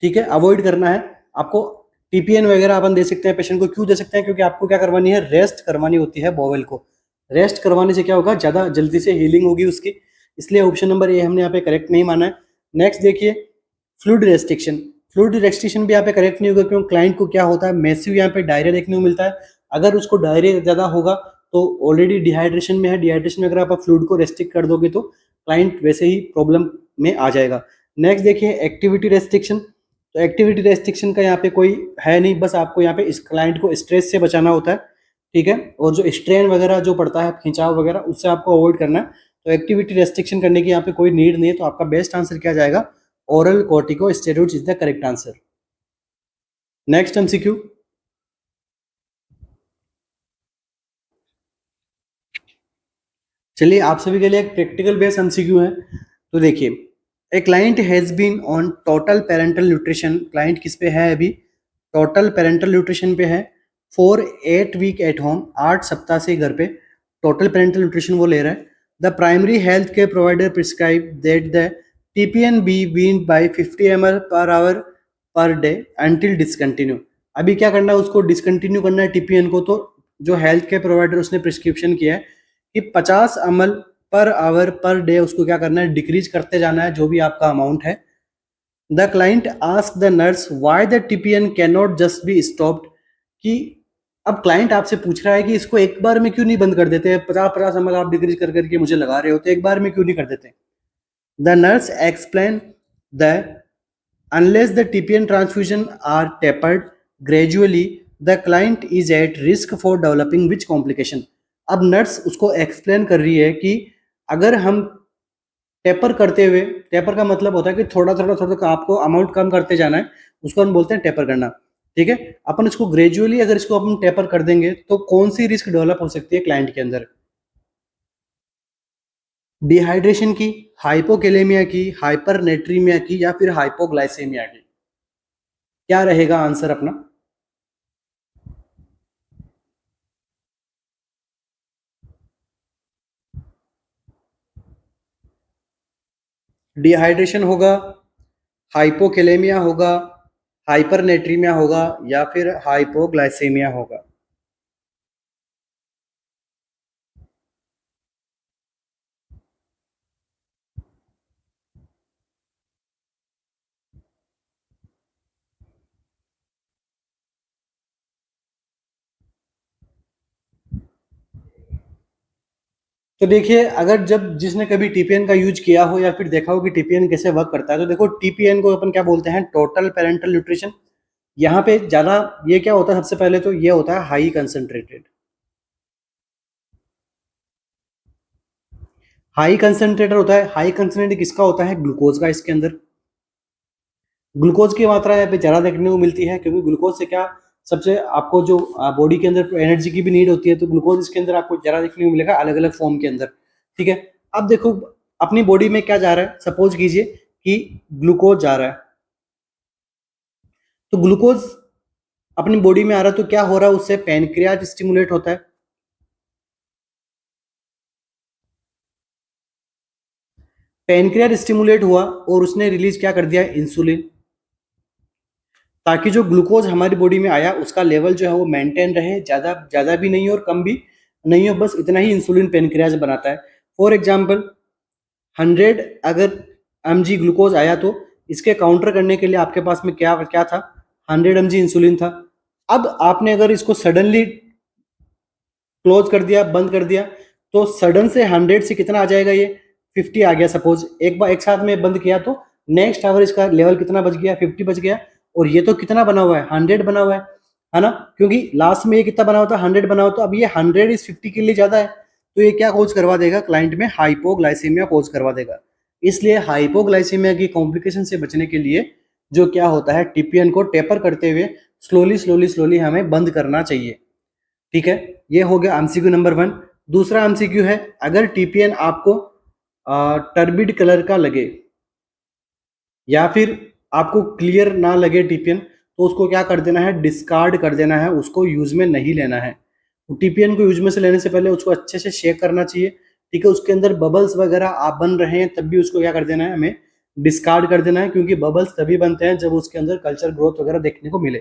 ठीक है, अवॉइड करना है। आपको टीपीएन वगैरह अपन दे सकते हैं पेशेंट को, क्यों दे सकते हैं, क्योंकि आपको क्या करवानी है, रेस्ट करवानी होती है बॉवेल को। रेस्ट करवाने से क्या होगा, ज्यादा जल्दी से हीलिंग होगी उसकी, इसलिए ऑप्शन नंबर ए हमने यहाँ पे करेक्ट नहीं माना है। नेक्स्ट देखिए, फ्लूइड रेस्ट्रिक्शन, फ्लूइड रेस्ट्रिक्शन भी यहाँ पे करेक्ट नहीं होगा, क्योंकि क्लाइंट को क्या होता है, मैसिव यहाँ पे डायरिया देखने को मिलता है। अगर उसको डायरिया ज्यादा होगा तो ऑलरेडी डिहाइड्रेशन में है, डिहाइड्रेशन में अगर आप फ्लूइड को रेस्ट्रिक्ट कर दोगे तो क्लाइंट वैसे ही प्रॉब्लम में आ जाएगा। नेक्स्ट देखिए, एक्टिविटी रेस्ट्रिक्शन, तो एक्टिविटी रेस्ट्रिक्शन का यहाँ पे कोई है नहीं, बस आपको यहाँ पे इस क्लाइंट को स्ट्रेस से बचाना होता है, ठीक है, और जो स्ट्रेन वगैरह जो पड़ता है, खिंचाव वगैरह, उससे आपको अवॉइड करना है। तो एक्टिविटी रेस्ट्रिक्शन करने की यहाँ पे कोई नीड नहीं है, तो आपका बेस्ट आंसर क्या जाएगा, oral corticosteroids is the correct answer. Next MCQ, चलिए आप सभी के लिए एक प्रैक्टिकल बेस्ड एमसीक्यू है। तो देखिए, a client has been on total parenteral nutrition, client किस पे है अभी, टोटल पेरेंटल न्यूट्रिशन पे है, फॉर 8 वीक एट होम, 8 सप्ताह से घर पे टोटल पेरेंटल न्यूट्रिशन वो ले रहा है। The primary health care provider prescribe that the TPN be wean by 50 ml per hour per day until discontinue. अभी क्या करना है, उसको डिसकंटिन्यू करना है टीपीएन को, तो जो हेल्थ केयर प्रोवाइडर उसने प्रिस्क्रिप्शन किया है कि 50 ml per hour per day उसको क्या करना है, डिक्रीज करते जाना है जो भी आपका अमाउंट है। The client ask the nurse why the TPN can not just be stopped, कि अब क्लाइंट आपसे पूछ रहा है कि इसको एक बार में क्यों नहीं बंद कर देते, 50-50 ml आप डिक्रीज कर करके मुझे लगा रहे हो, तो एक बार में क्यों नहीं कर देते। The nurse explain the unless the TPN transfusion are tapered gradually, the client is at risk for developing which complication। अब नर्स उसको एक्सप्लेन कर रही है कि अगर हम टेपर करते हुए, टेपर का मतलब होता है कि थोड़ा थोड़ा थोड़ा आपको अमाउंट कम करते जाना है, उसको हम बोलते हैं टेपर करना। ठीक है, अपन इसको ग्रेजुअली अगर इसको अपन टेपर कर देंगे तो कौन सी रिस्क डेवलप हो सकती है क्लाइंट के अंदर, डिहाइड्रेशन की, हाइपोकेलेमिया की, हाइपरनेट्रीमिया की, या फिर हाइपोग्लाइसेमिया की। क्या रहेगा आंसर अपना? डिहाइड्रेशन होगा, हाइपोकेलेमिया होगा, हाइपरनेट्रीमिया होगा, या फिर हाइपोग्लाइसेमिया होगा। तो देखिए, अगर जब जिसने कभी टीपीएन का यूज किया हो या फिर देखा हो कि टीपीएन कैसे वर्क करता है, तो देखो टीपीएन को अपन क्या बोलते हैं, टोटल पेरेंटल न्यूट्रिशन। यहाँ पे ज्यादा ये क्या होता है, सबसे पहले तो ये होता है हाई कंसंट्रेटेड। हाई कंसंट्रेटर होता है, हाई कंसंट्रेटेड किसका होता है, ग्लूकोज का। इसके अंदर ग्लूकोज की मात्रा यहाँ पे ज़्यादा देखने को मिलती है, क्योंकि ग्लूकोज से क्या, सबसे आपको जो बॉडी के अंदर एनर्जी की भी नीड होती है, तो ग्लूकोज इसके अंदर आपको ज़्यादा देखने को मिलेगा अलग अलग फॉर्म के अंदर। ठीक है, अब देखो अपनी बॉडी में क्या जा रहा है, सपोज कीजिए कि ग्लूकोज जा रहा है, तो ग्लूकोज अपनी बॉडी में आ रहा है, तो क्या हो रहा है, उससे पैनक्रियाज स्टिमुलेट होता है। पैनक्रियाज स्टिमुलेट हुआ और उसने रिलीज क्या कर दिया, इंसुलिन, ताकि जो ग्लूकोज हमारी बॉडी में आया उसका लेवल जो है वो मेंटेन रहे, ज़्यादा ज़्यादा भी नहीं हो और कम भी नहीं हो, बस इतना ही इंसुलिन पेनक्रियाज बनाता है। फॉर एग्जाम्पल 100 अगर mg ग्लूकोज आया, तो इसके काउंटर करने के लिए आपके पास में क्या क्या था, 100 mg इंसुलिन था। अब आपने अगर इसको सडनली क्लोज कर दिया, बंद कर दिया, तो सडन से 100 से कितना आ जाएगा, ये 50 आ गया। सपोज एक बार एक साथ में बंद किया, तो नेक्स्ट आवर इसका लेवल कितना बच गया, 50 बच गया। और ये तो कितना बना हुआ है, 100 बना हुआ है ना, क्योंकि लास्ट में ये कितना बना हुआ था, 100 बना हुआ, तो अब ये 100 इस 50 के लिए ज्यादा है, तो ये क्या कोज करवा देगा क्लाइंट में, हाइपोग्लाइसीमिया कोज करवा देगा। इसलिए हाइपोग्लाइसीमिया की कॉम्प्लिकेशन से बचने के लिए जो क्या होता है, टीपीएन को टेपर करते हुए स्लोली स्लोली स्लोली हमें बंद करना चाहिए। ठीक है, ये हो गया एमसीक्यू नंबर 1। दूसरा एमसीक्यू है, अगर टीपीएन आपको टर्बिड कलर का लगे या फिर आपको क्लियर ना लगे टीपीएन, तो उसको क्या कर देना है, डिस्कार्ड कर देना है, उसको यूज में नहीं लेना है। टीपीएन को यूज में से लेने से पहले उसको अच्छे से शेक करना चाहिए। ठीक है, उसके अंदर बबल्स वगैरह आप बन रहे हैं, तब भी उसको क्या कर देना है, हमें डिस्कार्ड कर देना है, क्योंकि बबल्स तभी बनते हैं जब उसके अंदर कल्चर ग्रोथ वगैरह देखने को मिले।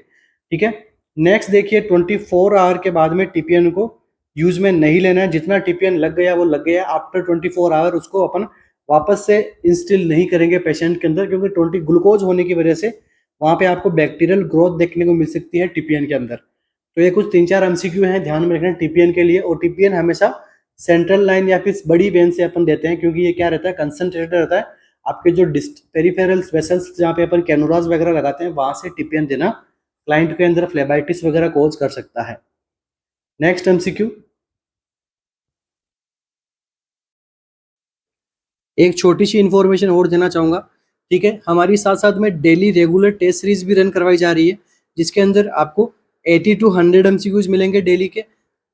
ठीक है, नेक्स्ट देखिए, 24 आवर के बाद में टीपीएन को यूज में नहीं लेना है। जितना टीपीएन लग गया वो लग गया, आफ्टर 24 आवर उसको अपन वापस से इंस्टिल नहीं करेंगे पेशेंट के अंदर, क्योंकि 20 ग्लूकोज होने की वजह से वहां पे आपको बैक्टीरियल ग्रोथ देखने को मिल सकती है टीपीएन के अंदर। तो ये कुछ 3-4 एमसीक्यू हैं, ध्यान में रखना टीपीएन के लिए। और टीपीएन हमेशा सेंट्रल लाइन या फिर बड़ी वेन से अपन देते हैं, क्योंकि ये क्या रहता है, कंसंट्रेटेड रहता है। आपके जो पेरिफेरल वेसल्स जहाँ पे अपन कैनुलास वगैरह लगाते हैं, वहां से टीपीएन देना क्लाइंट के अंदर फ्लेबाइटिस वगैरह कोज कर सकता है। नेक्स्ट एमसीक्यू, एक छोटी सी इन्फॉर्मेशन और देना चाहूँगा। ठीक है, हमारी साथ साथ में डेली रेगुलर टेस्ट सीरीज भी रन करवाई जा रही है, जिसके अंदर आपको 80 to 100 एमसीक्यूज मिलेंगे डेली के,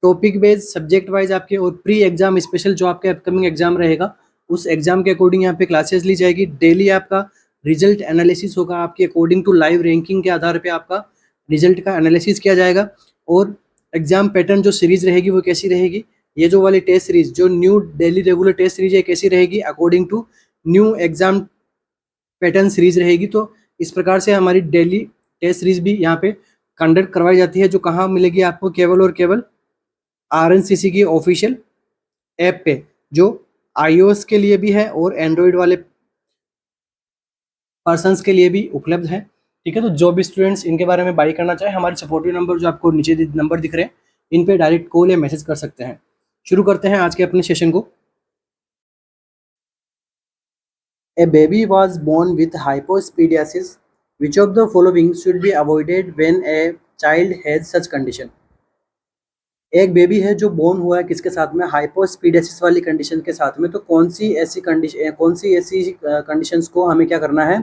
टॉपिक बेस्ड, सब्जेक्ट वाइज आपके, और प्री एग्जाम स्पेशल जो आपके अपकमिंग एग्जाम रहेगा, उस एग्जाम के अकॉर्डिंग यहाँ पे क्लासेस ली जाएगी। डेली आपका रिजल्ट एनालिसिस होगा, आपके अकॉर्डिंग टू लाइव रैंकिंग के आधार पे आपका रिजल्ट का एनालिसिस किया जाएगा। और एग्जाम पैटर्न जो सीरीज रहेगी वो कैसी रहेगी, ये जो वाली टेस्ट सीरीज, जो new daily regular test series है, कैसी रहेगी, according to new exam pattern series रहेगी। तो इस प्रकार से हमारी डेली टेस्ट सीरीज भी यहाँ पे कंडक्ट करवाई जाती है, जो कहाँ मिलेगी आपको, केवल और केवल आरएनसीसी की ऑफिशियल ऐप पे, जो iOS के लिए भी है और एंड्रॉयड वाले पर्सन्स के लिए भी उपलब्ध है। ठीक है, तो जो भी स्टूडेंट्स इनके बारे में बाई करना चाहे, हमारे सपोर्टिव नंबर जो आपको नीचे नंबर दिख रहे हैं, इन पे डायरेक्ट कॉल या मैसेज कर सकते हैं। शुरू करते हैं आज के अपने सेशन को। A baby was born with hypospadiasis. Which of the following should be avoided when a child has such condition? एक बेबी है जो बोर्न हुआ है किसके साथ में, हाइपोस्पीडियासिस वाली कंडीशन के साथ में, तो कौन सी ऐसी कंडीशंस को हमें क्या करना है,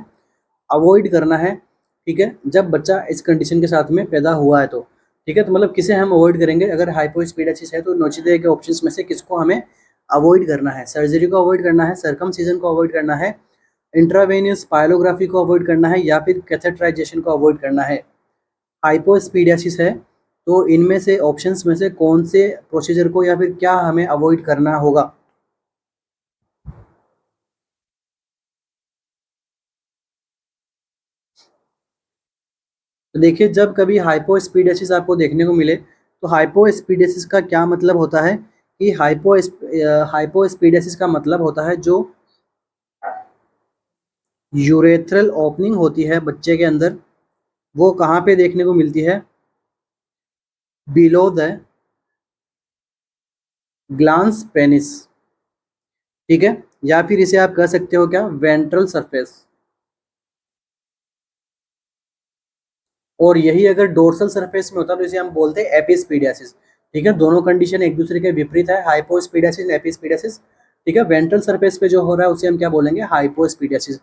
अवॉइड करना है। ठीक है, जब बच्चा इस कंडीशन के साथ में पैदा हुआ है तो ठीक है, तो मतलब किसे हम अवॉइड करेंगे, अगर हाइपोस्पीडियासिस है तो नोचिदे के ऑप्शंस में से किसको हमें अवॉइड करना है, सर्जरी को अवॉइड करना है, सर्कमसिजन को अवॉइड करना है, इंट्रावेनियस पायलोग्राफी को अवॉइड करना है, या फिर कैथेटराइजेशन को अवॉइड करना है। हाइपोस्पीडियासिस है तो इनमें से ऑप्शंस में से कौन से प्रोसीजर को या फिर क्या हमें अवॉइड करना होगा। तो देखिए, जब कभी हाइपोस्पीडियासिस आपको देखने को मिले तो हाइपोस्पीडियासिस का क्या मतलब होता है कि हाइपोस्पीडियासिस का मतलब होता है जो यूरेथ्रल ओपनिंग होती है बच्चे के अंदर, वो कहाँ पे देखने को मिलती है, बिलो द ग्लांस पेनिस। ठीक है, या फिर इसे आप कह सकते हो क्या, वेंट्रल सरफेस। और यही अगर डोर्सल सरफेस में होता तो इसे हम बोलते हैं एपिस्पीडियासिस। ठीक है, दोनों कंडीशन एक दूसरे के विपरीत है, हाइपोस्पीडियासिस एपिस्पीडियासिस। ठीक है, वेंट्रल सरफेस पे जो हो रहा है उसे हम क्या बोलेंगे, हाइपोस्पीडियासिस।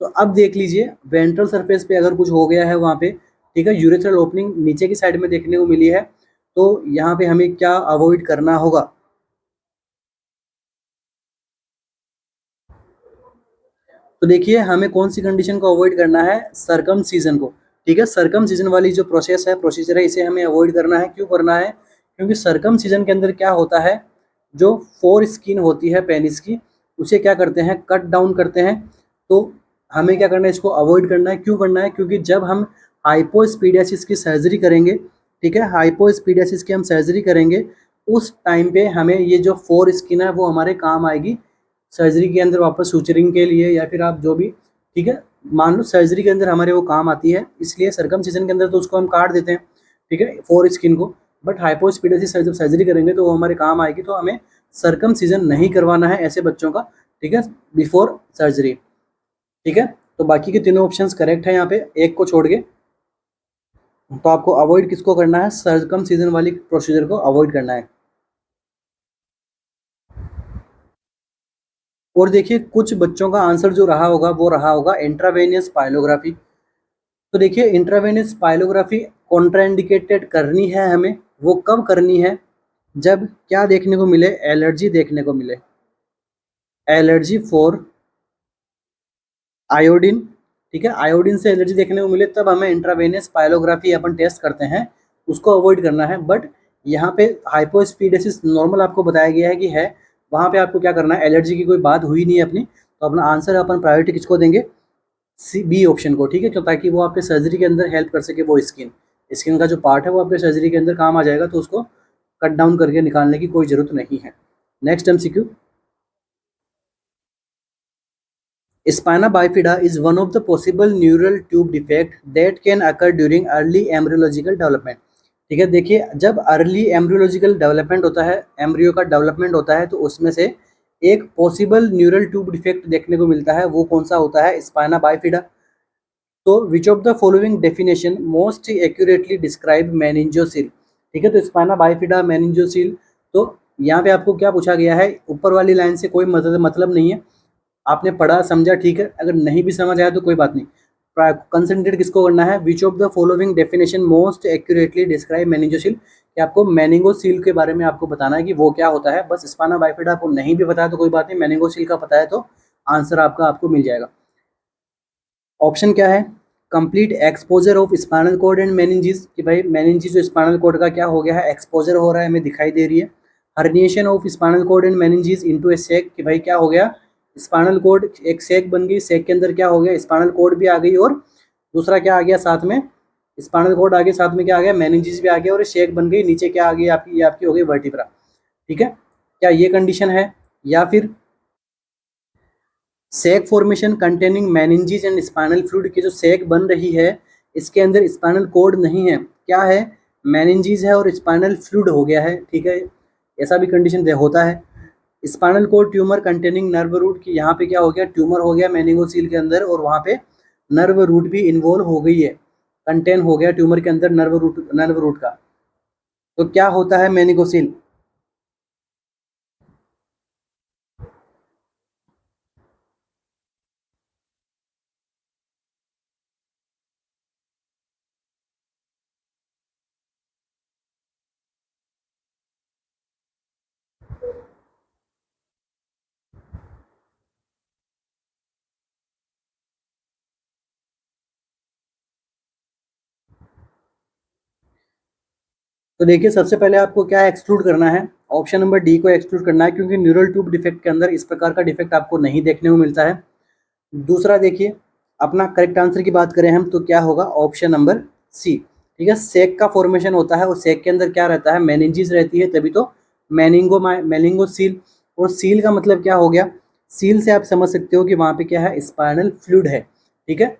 तो अब देख लीजिए, वेंट्रल सरफेस पे अगर कुछ हो गया है वहाँ पे, ठीक है, यूरेथ्रल ओपनिंग नीचे की साइड में देखने को मिली है, तो यहाँ पे हमें क्या अवॉइड करना होगा। तो देखिए, हमें कौन सी कंडीशन को अवॉइड करना है, सर्कमसीजन को। ठीक है, सर्कमसीजन वाली जो प्रोसीजर है इसे हमें अवॉइड करना है। क्यों करना है, क्योंकि सर्कमसीजन के अंदर क्या होता है, जो फोर स्किन होती है पेनिस की, उसे क्या करते हैं, कट डाउन करते हैं। तो हमें क्या करना है, इसको अवॉइड करना है। क्यों करना है, क्योंकि जब हम हाइपोस्पीडियासिस की सर्जरी करेंगे, ठीक है, हाइपोस्पीडियासिस की हम सर्जरी करेंगे, उस टाइम पे हमें ये जो फोर स्किन है वो हमारे काम आएगी सर्जरी के अंदर वापस सूचरिंग के लिए, या फिर आप जो भी, ठीक है, मान लो सर्जरी के अंदर हमारे वो काम आती है, इसलिए सर्कमसिजन के अंदर तो उसको हम काट देते हैं, ठीक है, फोर स्किन को। बट हाइपोस्पीडियासिस जब सर्जरी करेंगे तो वो हमारे काम आएगी, तो हमें सर्कमसिजन नहीं करवाना है ऐसे बच्चों का, ठीक है, बिफोर सर्जरी। ठीक है, तो बाकी के तीनों ऑप्शंस करेक्ट है यहाँ पे, एक को छोड़ के। तो आपको अवॉइड किसको करना है, सर्कमसिजन वाली प्रोसीजर को अवॉइड करना है। और देखिए, कुछ बच्चों का आंसर जो रहा होगा वो रहा होगा इंट्रावेनियस पाइलोग्राफी। तो देखिए, इंट्रावेनियस पाइलोग्राफी कॉन्ट्राइंडिकेटेड करनी है हमें, वो कब करनी है, जब क्या देखने को मिले, एलर्जी देखने को मिले, एलर्जी फॉर आयोडीन। ठीक है, आयोडीन से एलर्जी देखने को मिले तब हमें इंट्रावेनियस पाइलोग्राफी अपन टेस्ट करते हैं, उसको अवॉइड करना है। बट यहाँ पे हाइपोस्पीडियासिस नॉर्मल आपको बताया गया है कि है, वहाँ पे आपको क्या करना है, एलर्जी की कोई बात हुई नहीं है अपनी, तो अपना आंसर अपन प्रायोरिटी किसको देंगे, सी बी ऑप्शन को। ठीक है, क्यों, ताकि वो आपके सर्जरी के अंदर हेल्प कर सके, वो स्किन स्किन का जो पार्ट है वो आपके सर्जरी के अंदर काम आ जाएगा, तो उसको कट डाउन करके निकालने की कोई ज़रूरत नहीं है। Next MCQ, spina bifida is one of the possible neural tube defect that can occur during early embryological development। ठीक है, देखिए, जब अर्ली एम्ब्रियोलॉजिकल डेवलपमेंट होता है, एम्ब्रियो का डेवलपमेंट होता है, तो उसमें से एक पॉसिबल न्यूरल ट्यूब डिफेक्ट देखने को मिलता है, वो कौन सा होता है, स्पाइना बाइफिडा। तो which of the following definition most accurately describe meningocele. ठीक है, तो स्पाइना बाइफिडा, मेनिंजोसिल, तो यहाँ पे आपको क्या पूछा गया है, ऊपर वाली लाइन से कोई मतलब नहीं है, आपने पढ़ा समझा, ठीक है, अगर नहीं भी समझ आया तो कोई बात नहीं। कंसंट्रेट किसको करना है, which of the following definition most accurately describe meningocele, कि आपको मेनिंगोसील के बारे में आपको बताना है कि वो क्या होता है। बस स्पाइना बाइफिडा आपको नहीं भी बताया तो कोई बात नहीं, मेनिंगोसील का पता है तो आंसर आपको मिल जाएगा। ऑप्शन क्या है, complete exposure of spinal cord and meninges, कि भाई मेनिंजीज जो स्पाइनल कॉर्ड का क्या हो गया है, एक्सपोजर हो रहा है, हमें दिखाई दे रही है। Herniation of spinal cord and meninges into a sac, कि भाई क्या हो गया, स्पाइनल कॉर्ड एक सैक बन गई, सैक के अंदर क्या हो गया, स्पाइनल कॉर्ड भी आ गई, और दूसरा क्या आ गया साथ में, स्पाइनल कॉर्ड आ गया, साथ में क्या आ गया, मेनिंजीज भी आ गया, और शेक बन गई, नीचे क्या आ गई आपकी, ये आपकी हो गई वर्टिब्रा। ठीक है, क्या ये कंडीशन है, या फिर sac formation containing meninges and spinal fluid की जो सैक बन रही है इसके अंदर स्पाइनल कोड नहीं है, क्या है, मेनिंजेस है और स्पाइनल फ्लूइड हो गया है, ठीक है, ऐसा भी कंडीशन होता है। Spinal cord tumour containing nerve root की, यहाँ पे क्या हो गया, ट्यूमर हो गया मेनिंगोसील के अंदर और वहाँ पे नर्व रूट भी इन्वॉल्व हो गई है, कंटेन हो गया ट्यूमर के अंदर नर्व रूट का। तो क्या होता है मेनिंगोसील? तो देखिए सबसे पहले आपको क्या एक्सक्लूड करना है, ऑप्शन नंबर डी को एक्सक्लूड करना है, क्योंकि न्यूरल ट्यूब डिफेक्ट के अंदर इस प्रकार का डिफेक्ट आपको नहीं देखने को मिलता है। दूसरा देखिए, अपना करेक्ट आंसर की बात करें हम तो क्या होगा, ऑप्शन नंबर सी, ठीक है, सेक का फॉर्मेशन होता है और सेक के अंदर क्या रहता है, मेनिंजिस रहती है, तभी तो मेनिंगो सील। और सील का मतलब क्या हो गया, सील से आप समझ सकते हो कि वहाँ पे क्या है, स्पाइनल फ्लूइड है, ठीक है,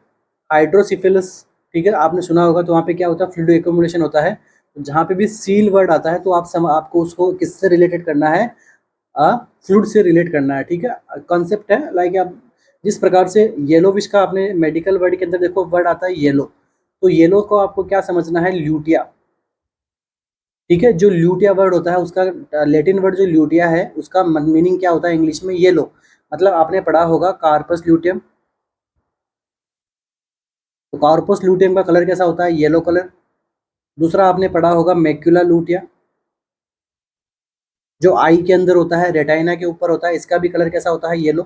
हाइड्रोसिफिलस, ठीक है, आपने सुना होगा, तो वहाँ पे क्या होता है, फ्लूइड एक्यूमुलेशन होता है। जहाँ पे भी सील वर्ड आता है तो आपको उसको किससे रिलेटेड करना है, फ्लूइड से रिलेट करना है, ठीक है, कॉन्सेप्ट है। लाइक आप जिस प्रकार से येलोविश का आपने मेडिकल वर्ड के अंदर देखो वर्ड आता है येलो, तो येलो को आपको क्या समझना है, ल्यूटिया, ठीक है, जो ल्यूटिया वर्ड होता है उसका लैटिन वर्ड जो ल्यूटिया है उसका मीनिंग क्या होता है इंग्लिश में, येलो, मतलब आपने पढ़ा होगा कार्पस ल्यूटियम, तो कार्पस ल्यूटियम का कलर कैसा होता है, येलो कलर। दूसरा आपने पढ़ा होगा मैक्यूला लूटिया, जो आई के अंदर होता है, रेटाइना के ऊपर होता है, इसका भी कलर कैसा होता है, येलो,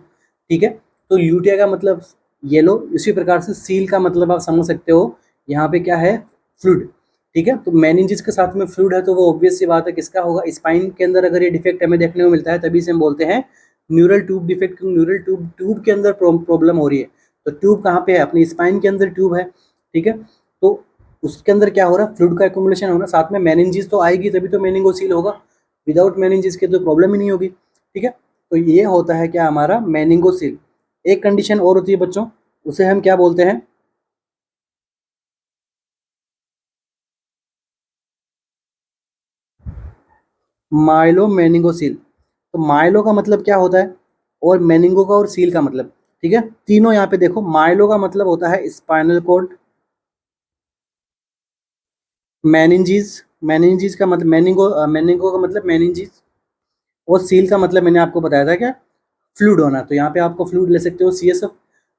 ठीक है। तो ल्यूटिया का मतलब येलो, इसी प्रकार से सील का मतलब आप समझ सकते हो, यहाँ पे क्या है, फ्लूइड, ठीक है। तो मेनिंजिस के साथ में फ्लूइड है तो वो ऑब्वियस सी बात है किसका होगा, स्पाइन के अंदर अगर ये डिफेक्ट हमें देखने को मिलता है तभी से हम बोलते हैं neural tube defect, neural tube के अंदर प्रॉब्लम हो रही है। तो ट्यूब कहाँ पे है, अपनी स्पाइन के अंदर ट्यूब है, ठीक है, तो उसके अंदर क्या हो रहा है, फ्लूइड का एक्युमुलेशन हो रहा है, साथ में मेनिंजिस तो आएगी तभी तो मेनिंगोसील होगा, विदाउट मेनिंजिस के तो प्रॉब्लम ही नहीं होगी, ठीक है। तो ये होता है क्या, हमारा मेनिंगोसील। एक कंडीशन और होती है बच्चों, उसे हम क्या बोलते हैं, माइलो मेनिंगोसील। तो माइलो का मतलब क्या होता है और मेनिंगो का और सील का मतलब, ठीक है, तीनों यहाँ पे देखो, माइलो का मतलब होता है स्पाइनल कॉर्ड, मेनिंजीज, मेनिंजीज का मतलब मेनिंगो का मतलब मेनिंजीज, और सील का मतलब मैंने आपको बताया था क्या, फ्लूइड होना। तो यहाँ पे आपको फ्लूइड ले सकते हो सीएसएफ,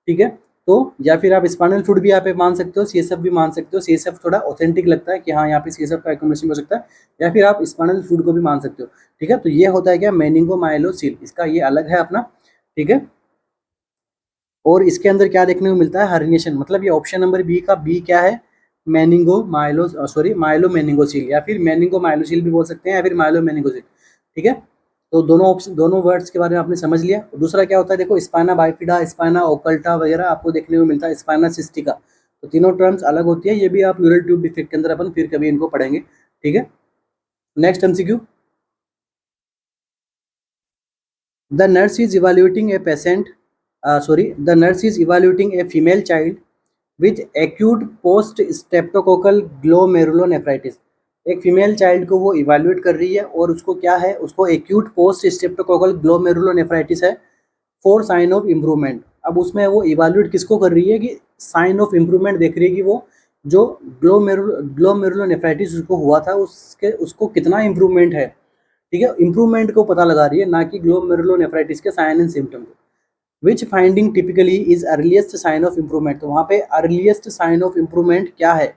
ठीक है, तो या फिर आप स्पाइनल फ्लूइड भी यहाँ पे मान सकते हो, सीएसएफ भी मान सकते हो, सीएसएफ थोड़ा ऑथेंटिक लगता है कि हाँ यहाँ पे सीएसएफ का एक्यूमुलेशन हो सकता है, या फिर आप स्पाइनल फ्लूइड को भी मान सकते हो, ठीक है। तो ये होता है क्या, मेनिंगो माइलोसील, इसका ये अलग है अपना, ठीक है। और इसके अंदर क्या देखने को मिलता है, हर्निएशन, मतलब ये ऑप्शन नंबर बी का बी क्या है, मेनिंगो माइलो सॉरी माइलो मेनिंगोसील, या फिर मेनिंगो माइलोसील भी बोल सकते हैं, या फिर माइलो मेनिंगोसील, ठीक है। तो दोनों ऑप्शन, दोनों वर्ड्स के बारे में आपने समझ लिया। दूसरा क्या होता है, देखो स्पाइना बाइफिडा, स्पाइना ओकल्टा वगैरह आपको देखने को मिलता है, स्पाइना सिस्टिका, तो तीनों टर्म्स अलग होती है, ये भी आप न्यूरल ट्यूब डिफेक्ट के अंदर अपन फिर कभी इनको पढ़ेंगे, ठीक है। Next MCQ, the nurse is evaluating a patient, the nurse is evaluating a female child with acute post streptococcal glomerulonephritis। एक फीमेल चाइल्ड को वो इवेल्युएट कर रही है और उसको क्या है, उसको एक्यूट पोस्ट स्ट्रेप्टोकोकल ग्लोमेरुलोनेफ्राइटिस है, फॉर साइन ऑफ इम्प्रूवमेंट। अब उसमें वो इवेल्युएट किसको कर रही है कि साइन ऑफ इम्प्रूवमेंट देख रही है कि वो जो ग्लोमेरुलोनेफ्राइटिस उसको हुआ था उसके उसको कितना इम्प्रूवमेंट है, ठीक है, इम्प्रूवमेंट को पता लगा रही है, ना कि ग्लोमेरुलोनेफ्राइटिस के साइन एंड सिम्टम को। Which finding typically is earliest sign of improvement, तो वहाँ पे अर्लीस्ट साइन ऑफ इम्प्रूवमेंट क्या है,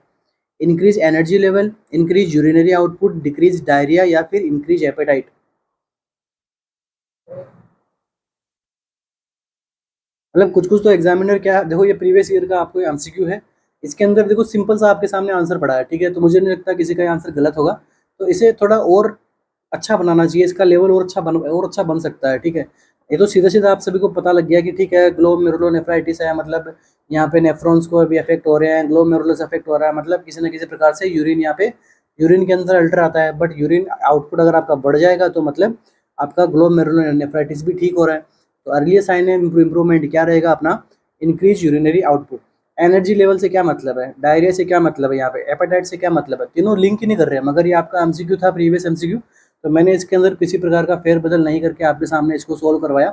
increase energy level, increase urinary output, decrease diarrhoea, या फिर इंक्रीज एपेटाइट। मतलब कुछ कुछ तो एग्जामिनर क्या, देखो ये प्रीवियस ईयर का आपको एमसीक्यू है, इसके अंदर देखो सिंपल सा आपके सामने आंसर पड़ा है, ठीक है, तो मुझे नहीं लगता किसी का आंसर गलत होगा, तो इसे थोड़ा और अच्छा बनाना चाहिए, इसका लेवल और अच्छा बन सकता है, ठीक है। ये तो सीधा सीधा आप सभी को पता लग गया कि ठीक है ग्लोमेरुलोनेफ्राइटिस है, मतलब यहाँ पे नेफ्रॉन्स को भी अफेक्ट हो रहे हैं, ग्लोमेरुलस अफेक्ट हो रहा है, मतलब किसी न किसी प्रकार से यूरिन यहाँ पे यूरिन के अंदर अल्टर आता है, बट यूरिन आउटपुट अगर आपका बढ़ जाएगा तो मतलब आपका ग्लोमेरुलोनेफ्राइटिस भी ठीक हो रहा है, तो अर्ली साइन इंप्रूवमेंट क्या रहेगा अपना, increase urinary output. Energy level से क्या मतलब है, डायरिया से क्या मतलब है, यहाँ पे एपेटाइट से क्या मतलब है, तीनों लिंक ही नहीं कर रहे हैं। मगर ये आपका एमसीक्यू था, प्रीवियस एमसीक्यू, तो मैंने इसके अंदर किसी प्रकार का फेरबदल नहीं करके आपके सामने इसको सोल्व करवाया।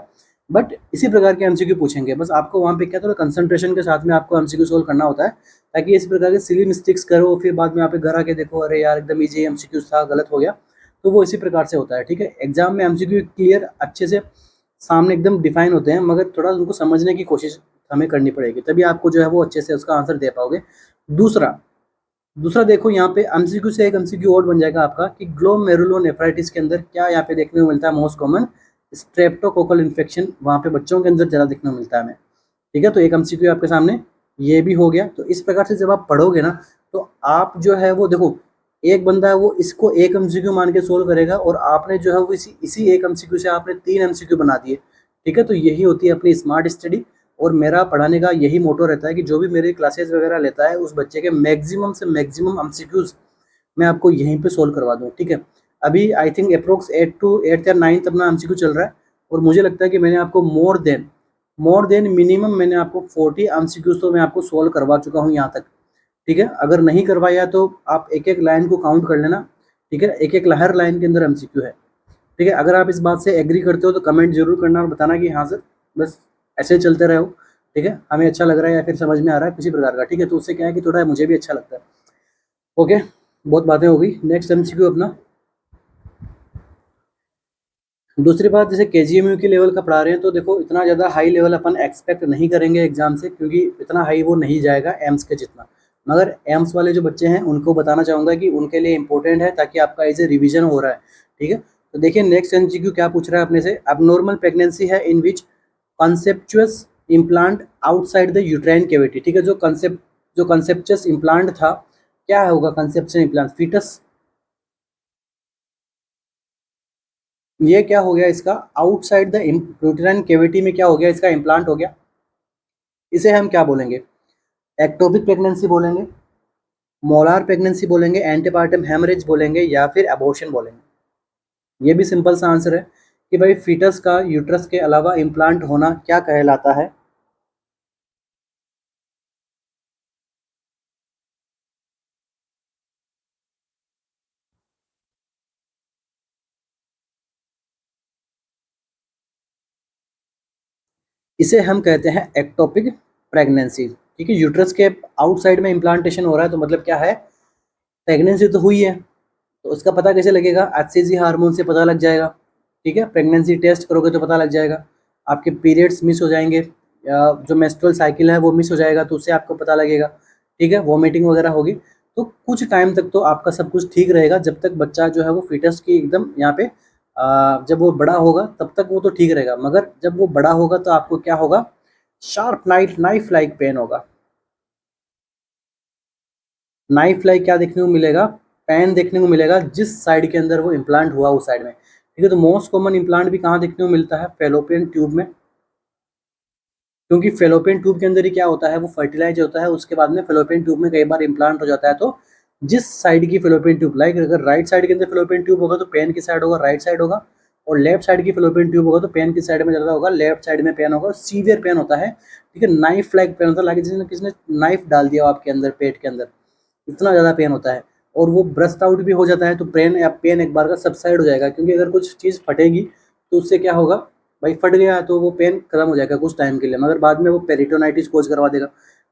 बट इसी प्रकार के एमसीक्यू पूछेंगे, बस आपको वहाँ पे क्या थोड़ा कंसंट्रेशन के साथ में आपको एमसीक्यू सोल्व करना होता है, ताकि इस प्रकार के सिली मिस्टेक्स करो फिर बाद में यहाँ पे घर आके देखो अरे यार एकदम ईजी एमसीक्यू था, गलत हो गया। तो वो इसी प्रकार से होता है, ठीक है। एग्जाम में एमसीक्यू क्लियर अच्छे से सामने एकदम डिफाइन होते हैं, मगर थोड़ा उनको समझने की कोशिश हमें करनी पड़ेगी, तभी आपको जो है वो अच्छे से उसका आंसर दे पाओगे। दूसरा दूसरा देखो यहाँ पे एमसीक्यू से एक एमसीक्यू और बन जाएगा आपका कि ग्लोमेरुलोनेफ्राइटिस के अंदर क्या यहाँ पे देखने को मिलता है, मोस्ट कॉमन स्ट्रेप्टोकोकल इन्फेक्शन वहाँ पे बच्चों के अंदर ज़्यादा देखने को मिलता है हमें, ठीक है। तो एक एमसीक्यू आपके सामने ये भी हो गया। तो इस प्रकार से जब आप पढ़ोगे ना, तो आप जो है वो देखो, एक बंदा है वो इसको एक एमसीक्यू मान के सोल्व करेगा, और आपने जो है वो इसी इसी एक एमसीक्यू से आपने 3 एमसीक्यू बना दिए, ठीक है। तो यही होती है अपनी स्मार्ट स्टडी, और मेरा पढ़ाने का यही मोटो रहता है कि जो भी मेरी क्लासेस वगैरह लेता है उस बच्चे के मैक्सिमम से मैक्सिमम एमसीक्यूज मैं आपको यहीं पे सोल्व करवा दूँ, ठीक है। अभी आई थिंक अप्रोक्स 8 या 9 अपना एमसीक्यू चल रहा है, और मुझे लगता है कि मैंने आपको मोर देन मिनिमम मैंने आपको 40 एमसीक्यूज तो मैं आपको सोल्व करवा चुका हूँ यहाँ तक, ठीक है। अगर नहीं करवाया तो आप एक एक लाइन को काउंट कर लेना, ठीक है। एक एक हर लाइन के अंदर एमसीक्यू है, ठीक है। अगर आप इस बात से एग्री करते हो तो कमेंट जरूर करना और बताना कि हाँ सर, बस ऐसे ही चलते रहो, ठीक है। हमें अच्छा लग रहा है या फिर समझ में आ रहा है किसी प्रकार का, ठीक है। तो उससे क्या है कि थोड़ा मुझे भी अच्छा लगता है। ओके, बहुत बातें हो गई। नेक्स्ट एमसीक्यू अपना, दूसरी बात, जैसे केजीएमयू के लेवल का पढ़ा रहे हैं तो देखो इतना ज़्यादा हाई लेवल अपन एक्सपेक्ट नहीं करेंगे एग्जाम से, क्योंकि इतना हाई वो नहीं जाएगा एम्स के जितना। मगर एम्स वाले जो बच्चे हैं उनको बताना चाहूँगा कि उनके लिए इंपॉर्टेंट है, ताकि आपका एज ए रिविजन हो रहा है, ठीक है। तो देखिए नेक्स्ट एमसीक्यू क्या पूछ रहा है अपने से, अब नॉर्मल प्रेगनेंसी है in which conceptus implant outside the uterine cavity, ठीक है। जो कंसेप्चुअस इम्प्लांट था, क्या होगा कंसेप्चुअल इम्प्लांट, फीटस, ये क्या हो गया इसका, आउटसाइड द यूट्राइन कैविटी में क्या हो गया, इसका इम्प्लांट हो गया। इसे हम क्या बोलेंगे, एक्टोपिक प्रेगनेंसी बोलेंगे, मोलार प्रेगनेंसी बोलेंगे, एंटीपार्टम हेमरेज बोलेंगे, या फिर अबॉर्शन बोलेंगे। ये भी सिंपल सा आंसर है कि भाई फीटस का यूट्रस के अलावा इम्प्लांट होना क्या कहलाता है। इसे हम कहते हैं एक्टोपिक प्रेगनेंसी, ठीक है। यूट्रस के आउटसाइड में इम्प्लांटेशन हो रहा है, तो मतलब क्या है, प्रेगनेंसी तो हुई है। तो उसका पता कैसे लगेगा, एचसीजी हार्मोन से पता लग जाएगा, ठीक है। प्रेगनेंसी टेस्ट करोगे तो पता लग जाएगा। आपके पीरियड्स मिस हो जाएंगे, या जो मेंस्ट्रुअल साइकिल है वो मिस हो जाएगा, तो उससे आपको पता लगेगा, ठीक है। वॉमिटिंग वगैरह होगी। तो कुछ टाइम तक तो आपका सब कुछ ठीक रहेगा, जब तक बच्चा जो है वो फीटस की एकदम यहाँ पे जब वो बड़ा होगा तब तक वो तो ठीक रहेगा। मगर जब वो बड़ा होगा तो आपको क्या होगा, शार्प नाइफ लाइक पेन होगा। नाइफ लाइक क्या देखने को मिलेगा, पेन देखने को मिलेगा जिस साइड के अंदर वो इम्प्लांट हुआ उस साइड में, ठीक है। तो मोस्ट कॉमन इम्प्लांट भी कहाँ देखने को मिलता है, फेलोपियन ट्यूब में, क्योंकि फेलोपियन ट्यूब के अंदर ही क्या होता है, वो फर्टिलाइज होता है, उसके बाद में फेलोपियन ट्यूब में कई बार इम्प्लांट हो जाता है। तो जिस साइड की फेलोपियन ट्यूब, लाइक अगर राइट साइड के अंदर फेलोपियन ट्यूब होगा तो पेन की साइड होगा, राइट साइड होगा। और लेफ्ट साइड की फेलोपियन ट्यूब होगा तो पेन की साइड में ज़्यादा होगा, लेफ्ट साइड में पेन होगा, सीवियर पेन होता है, ठीक है। नाइफ लाइक पेन होता है, लाइक किसी ने नाइफ डाल दिया हो आपके अंदर पेट के अंदर, इतना ज़्यादा पेन होता है। और वो ब्रस्ट आउट भी हो जाता है, तो पेन एक बार का सबसाइड हो जाएगा, क्योंकि अगर कुछ चीज़ फटेगी तो उससे क्या होगा, भाई फट गया तो वो पेन खत्म हो जाएगा कुछ टाइम के लिए, मगर बाद में वो पेरिटोनाइटिस कोज करवा देगा,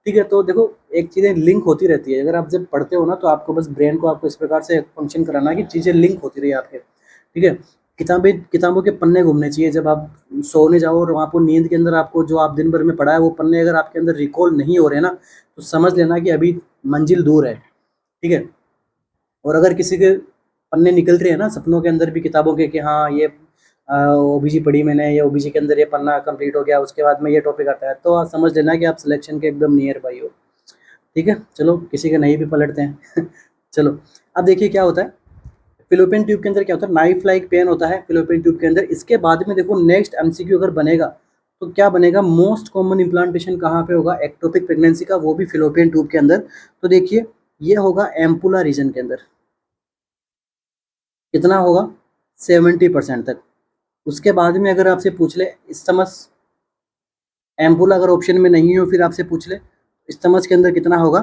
ठीक है। तो देखो एक चीज़ें लिंक होती रहती है, अगर आप जब पढ़ते हो ना तो आपको बस ब्रेन को आपको इस प्रकार से फंक्शन कराना है कि चीज़ें लिंक होती रही आपके, ठीक है। किताबों के पन्ने घूमने चाहिए जब आप सोने जाओ, और वहाँ पर नींद के अंदर आपको जो आप दिन भर में पढ़ा है वो पन्ने अगर आपके अंदर रिकॉल नहीं हो रहे ना, तो समझ लेना कि अभी मंजिल दूर है, ठीक है। और अगर किसी के पन्ने निकल रहे हैं ना सपनों के अंदर भी किताबों के, कि हाँ ये ओबीजी पढ़ी मैंने, ये ओबीजी के अंदर ये पन्ना कंप्लीट हो गया, उसके बाद में ये टॉपिक आता है, तो आप समझ लेना कि आप सिलेक्शन के एकदम नियर बाई हो, ठीक है। चलो किसी के नहीं भी पलटते हैं चलो अब देखिए क्या होता है, फिलोपियन ट्यूब के अंदर क्या होता है, नाइफ लाइक पेन होता है फिलोपियन ट्यूब के अंदर। इसके बाद में देखो नेक्स्ट एमसीक्यू अगर बनेगा तो क्या बनेगा, मोस्ट कॉमन इम्प्लांटेशन कहाँ पे होगा, एक्टोपिक प्रेगनेंसी का, वो भी फिलोपियन ट्यूब के अंदर। तो देखिए ये होगा एम्पुला रीजन के अंदर, कितना होगा, 70% तक। उसके बाद में अगर आपसे पूछ ले इस्टमस, एम्पुल अगर ऑप्शन में नहीं हो फिर आपसे पूछ ले इस्टमस के अंदर कितना होगा,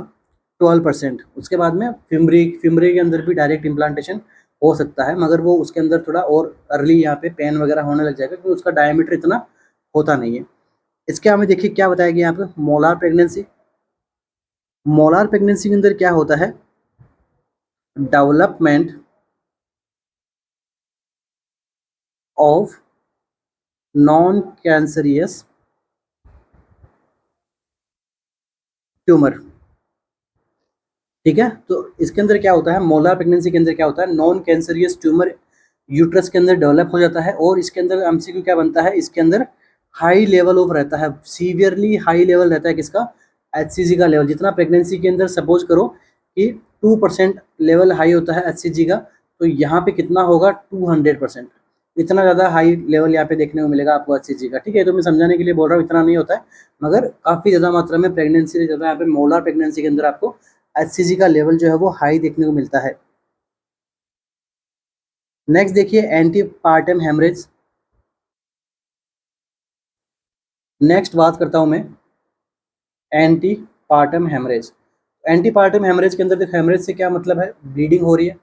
12%। उसके बाद में फिमरी के अंदर भी डायरेक्ट इम्प्लांटेशन हो सकता है, मगर वो उसके अंदर थोड़ा और अर्ली यहाँ पे पेन वगैरह होने लग जाएगा क्योंकि उसका डायमीटर इतना होता नहीं है। इसके हमें देखिए क्या बताया गया यहाँ पे, मोलार प्रेगनेंसी। मोलार प्रेगनेंसी के अंदर क्या होता है, development of non cancerous tumour. ठीक है, तो इसके अंदर क्या होता है, मोलार प्रेगनेंसी के अंदर क्या होता है, नॉन कैंसरियस ट्यूमर यूट्रस के अंदर डेवलप हो जाता है और इसके अंदर एमसीक्यू क्या बनता है, इसके अंदर हाई लेवल ऑफ रहता है, सीवियरली हाई लेवल रहता है किसका, एचसीजी का लेवल। जितना प्रेगनेंसी के अंदर सपोज करो कि 2% लेवल हाई होता है एचसीजी का, तो यहाँ पे कितना होगा 200%। इतना ज़्यादा हाई लेवल यहाँ पे देखने को मिलेगा आपको एचसीजी का। ठीक है, तो मैं समझाने के लिए बोल रहा हूँ, इतना नहीं होता है, मगर काफ़ी ज़्यादा मात्रा में प्रेगनेंसी से ज़्यादा यहाँ पे मोलार प्रेगनेंसी के अंदर आपको एचसीजी का लेवल जो है वो हाई देखने को मिलता है। नेक्स्ट देखिए एंटीपार्टम हेमरेज। नेक्स्ट बात करता हूं मैं एंटीपार्टम हेमरेज। एंटीपार्टम हेमरेज के अंदर देखो, हेमरेज से क्या मतलब है, ब्लीडिंग हो रही है।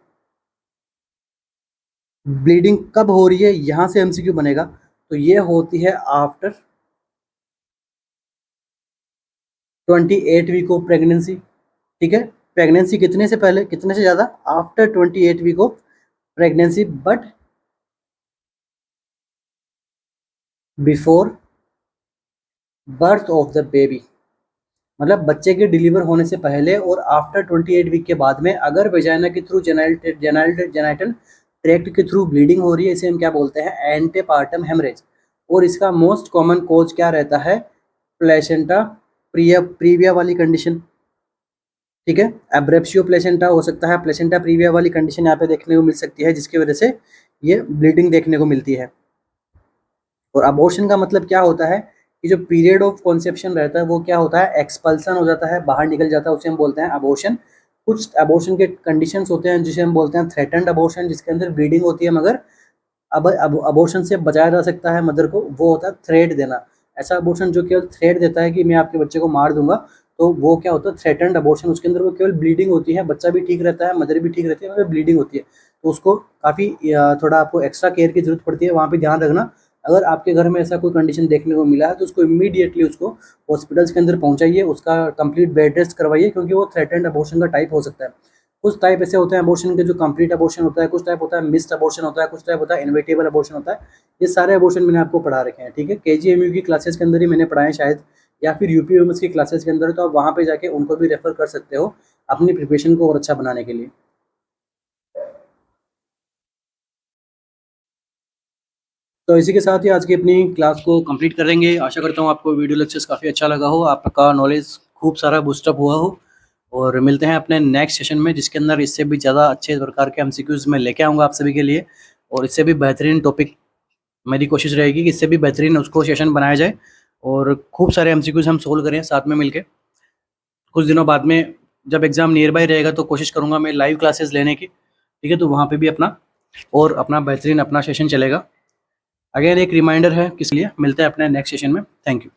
ब्लीडिंग कब हो रही है, यहां से एमसीक्यू बनेगा, तो ये होती है आफ्टर 28 वीक ऑफ प्रेगनेंसी। ठीक है, प्रेगनेंसी कितने से पहले, कितने से ज़्यादा, after 28 week of pregnancy but before birth of the baby. मतलब बच्चे के डिलीवर होने से पहले और आफ्टर 28 वीक के बाद में अगर वेजाइना के थ्रू जेनाइटल ट्रैक्ट के थ्रू ब्लीडिंग हो रही है, इसे हम क्या बोलते हैं, एंटीपार्टम हेमरेज। और इसका मोस्ट कॉमन कोज क्या रहता है, प्लेसेंटा प्रीविया वाली कंडीशन। ठीक है, एब्रेप्शियो प्लेसेंटा हो सकता है, प्लेसेंटा प्रीविया वाली कंडीशन यहाँ पे देखने को मिल सकती है, जिसकी वजह से ये ब्लीडिंग देखने को मिलती है। और अबॉर्शन का मतलब क्या होता है कि जो पीरियड ऑफ कॉन्सेप्शन रहता है वो क्या होता है, एक्सपल्सन हो जाता है, बाहर निकल जाता है, उसे हम बोलते हैं अबॉर्शन। कुछ अबॉर्शन के कंडीशंस होते हैं जिसे हम बोलते हैं थ्रेटन्ड अबॉर्शन, जिसके अंदर ब्लीडिंग होती है मगर अब अबॉर्शन से बचाया जा सकता है मदर को, वो होता है थ्रेट देना। ऐसा अबॉर्शन जो केवल थ्रेट देता है कि मैं आपके बच्चे को मार दूंगा, तो वो क्या होता है, थ्रेटन्ड अबॉर्शन। उसके अंदर वो केवल ब्लीडिंग होती है, बच्चा भी ठीक रहता है, मदर भी ठीक रहती है, मगर ब्लीडिंग होती है, तो उसको काफ़ी थोड़ा आपको एक्स्ट्रा केयर की जरूरत पड़ती है, वहाँ पे ध्यान रखना। अगर आपके घर में ऐसा कोई कंडीशन देखने को मिला है तो उसको इमीडिएटली उसको हॉस्पिटल्स के अंदर पहुंचाइए, उसका कंप्लीट बेड रेस्ट करवाइए, क्योंकि वो थ्रेटन्ड अबॉर्शन का टाइप हो सकता है। कुछ टाइप ऐसे होते हैं अबॉर्शन के जो कंप्लीट अबॉर्शन होता है, कुछ टाइप होता है मिस्ड अबॉर्शन होता है, कुछ टाइप होता है इनविटेबल अबॉर्शन होता है। ये सारे अबॉर्शन मैंने आपको पढ़ा रखे हैं। ठीक है, केजीएमयू की क्लासेस के अंदर ही मैंने पढ़ाए शायद, या फिर यूपीएमएस की क्लासेस के अंदर, तो आप वहाँ पे जाके उनको भी रेफर कर सकते हो अपनी प्रिपरेशन को और अच्छा बनाने के लिए। तो इसी के साथ ही आज की अपनी क्लास को कंप्लीट करेंगे। आशा करता हूँ आपको वीडियो लेक्चर्स काफ़ी अच्छा लगा हो, आपका नॉलेज खूब सारा बूस्टअप हुआ हो। और मिलते हैं अपने नेक्स्ट सेशन में, जिसके अंदर इससे भी ज़्यादा अच्छे प्रकार के एमसीक्यूज़ मैं लेके आऊँगा आप सभी के लिए, और इससे भी बेहतरीन टॉपिक मेरी कोशिश रहेगी कि इससे भी बेहतरीन उसको सेशन बनाया जाए और खूब सारे एमसीक्यूज़ हम सोल्व करें साथ में मिलके। कुछ दिनों बाद में जब एग्ज़ाम नियर बाय रहेगा तो कोशिश करूँगा मैं लाइव क्लासेस लेने की। ठीक है, तो वहाँ पे भी अपना बेहतरीन अपना सेशन चलेगा। अगेन एक रिमाइंडर है किस लिए, मिलते हैं अपने नेक्स्ट सेशन में। Thank you.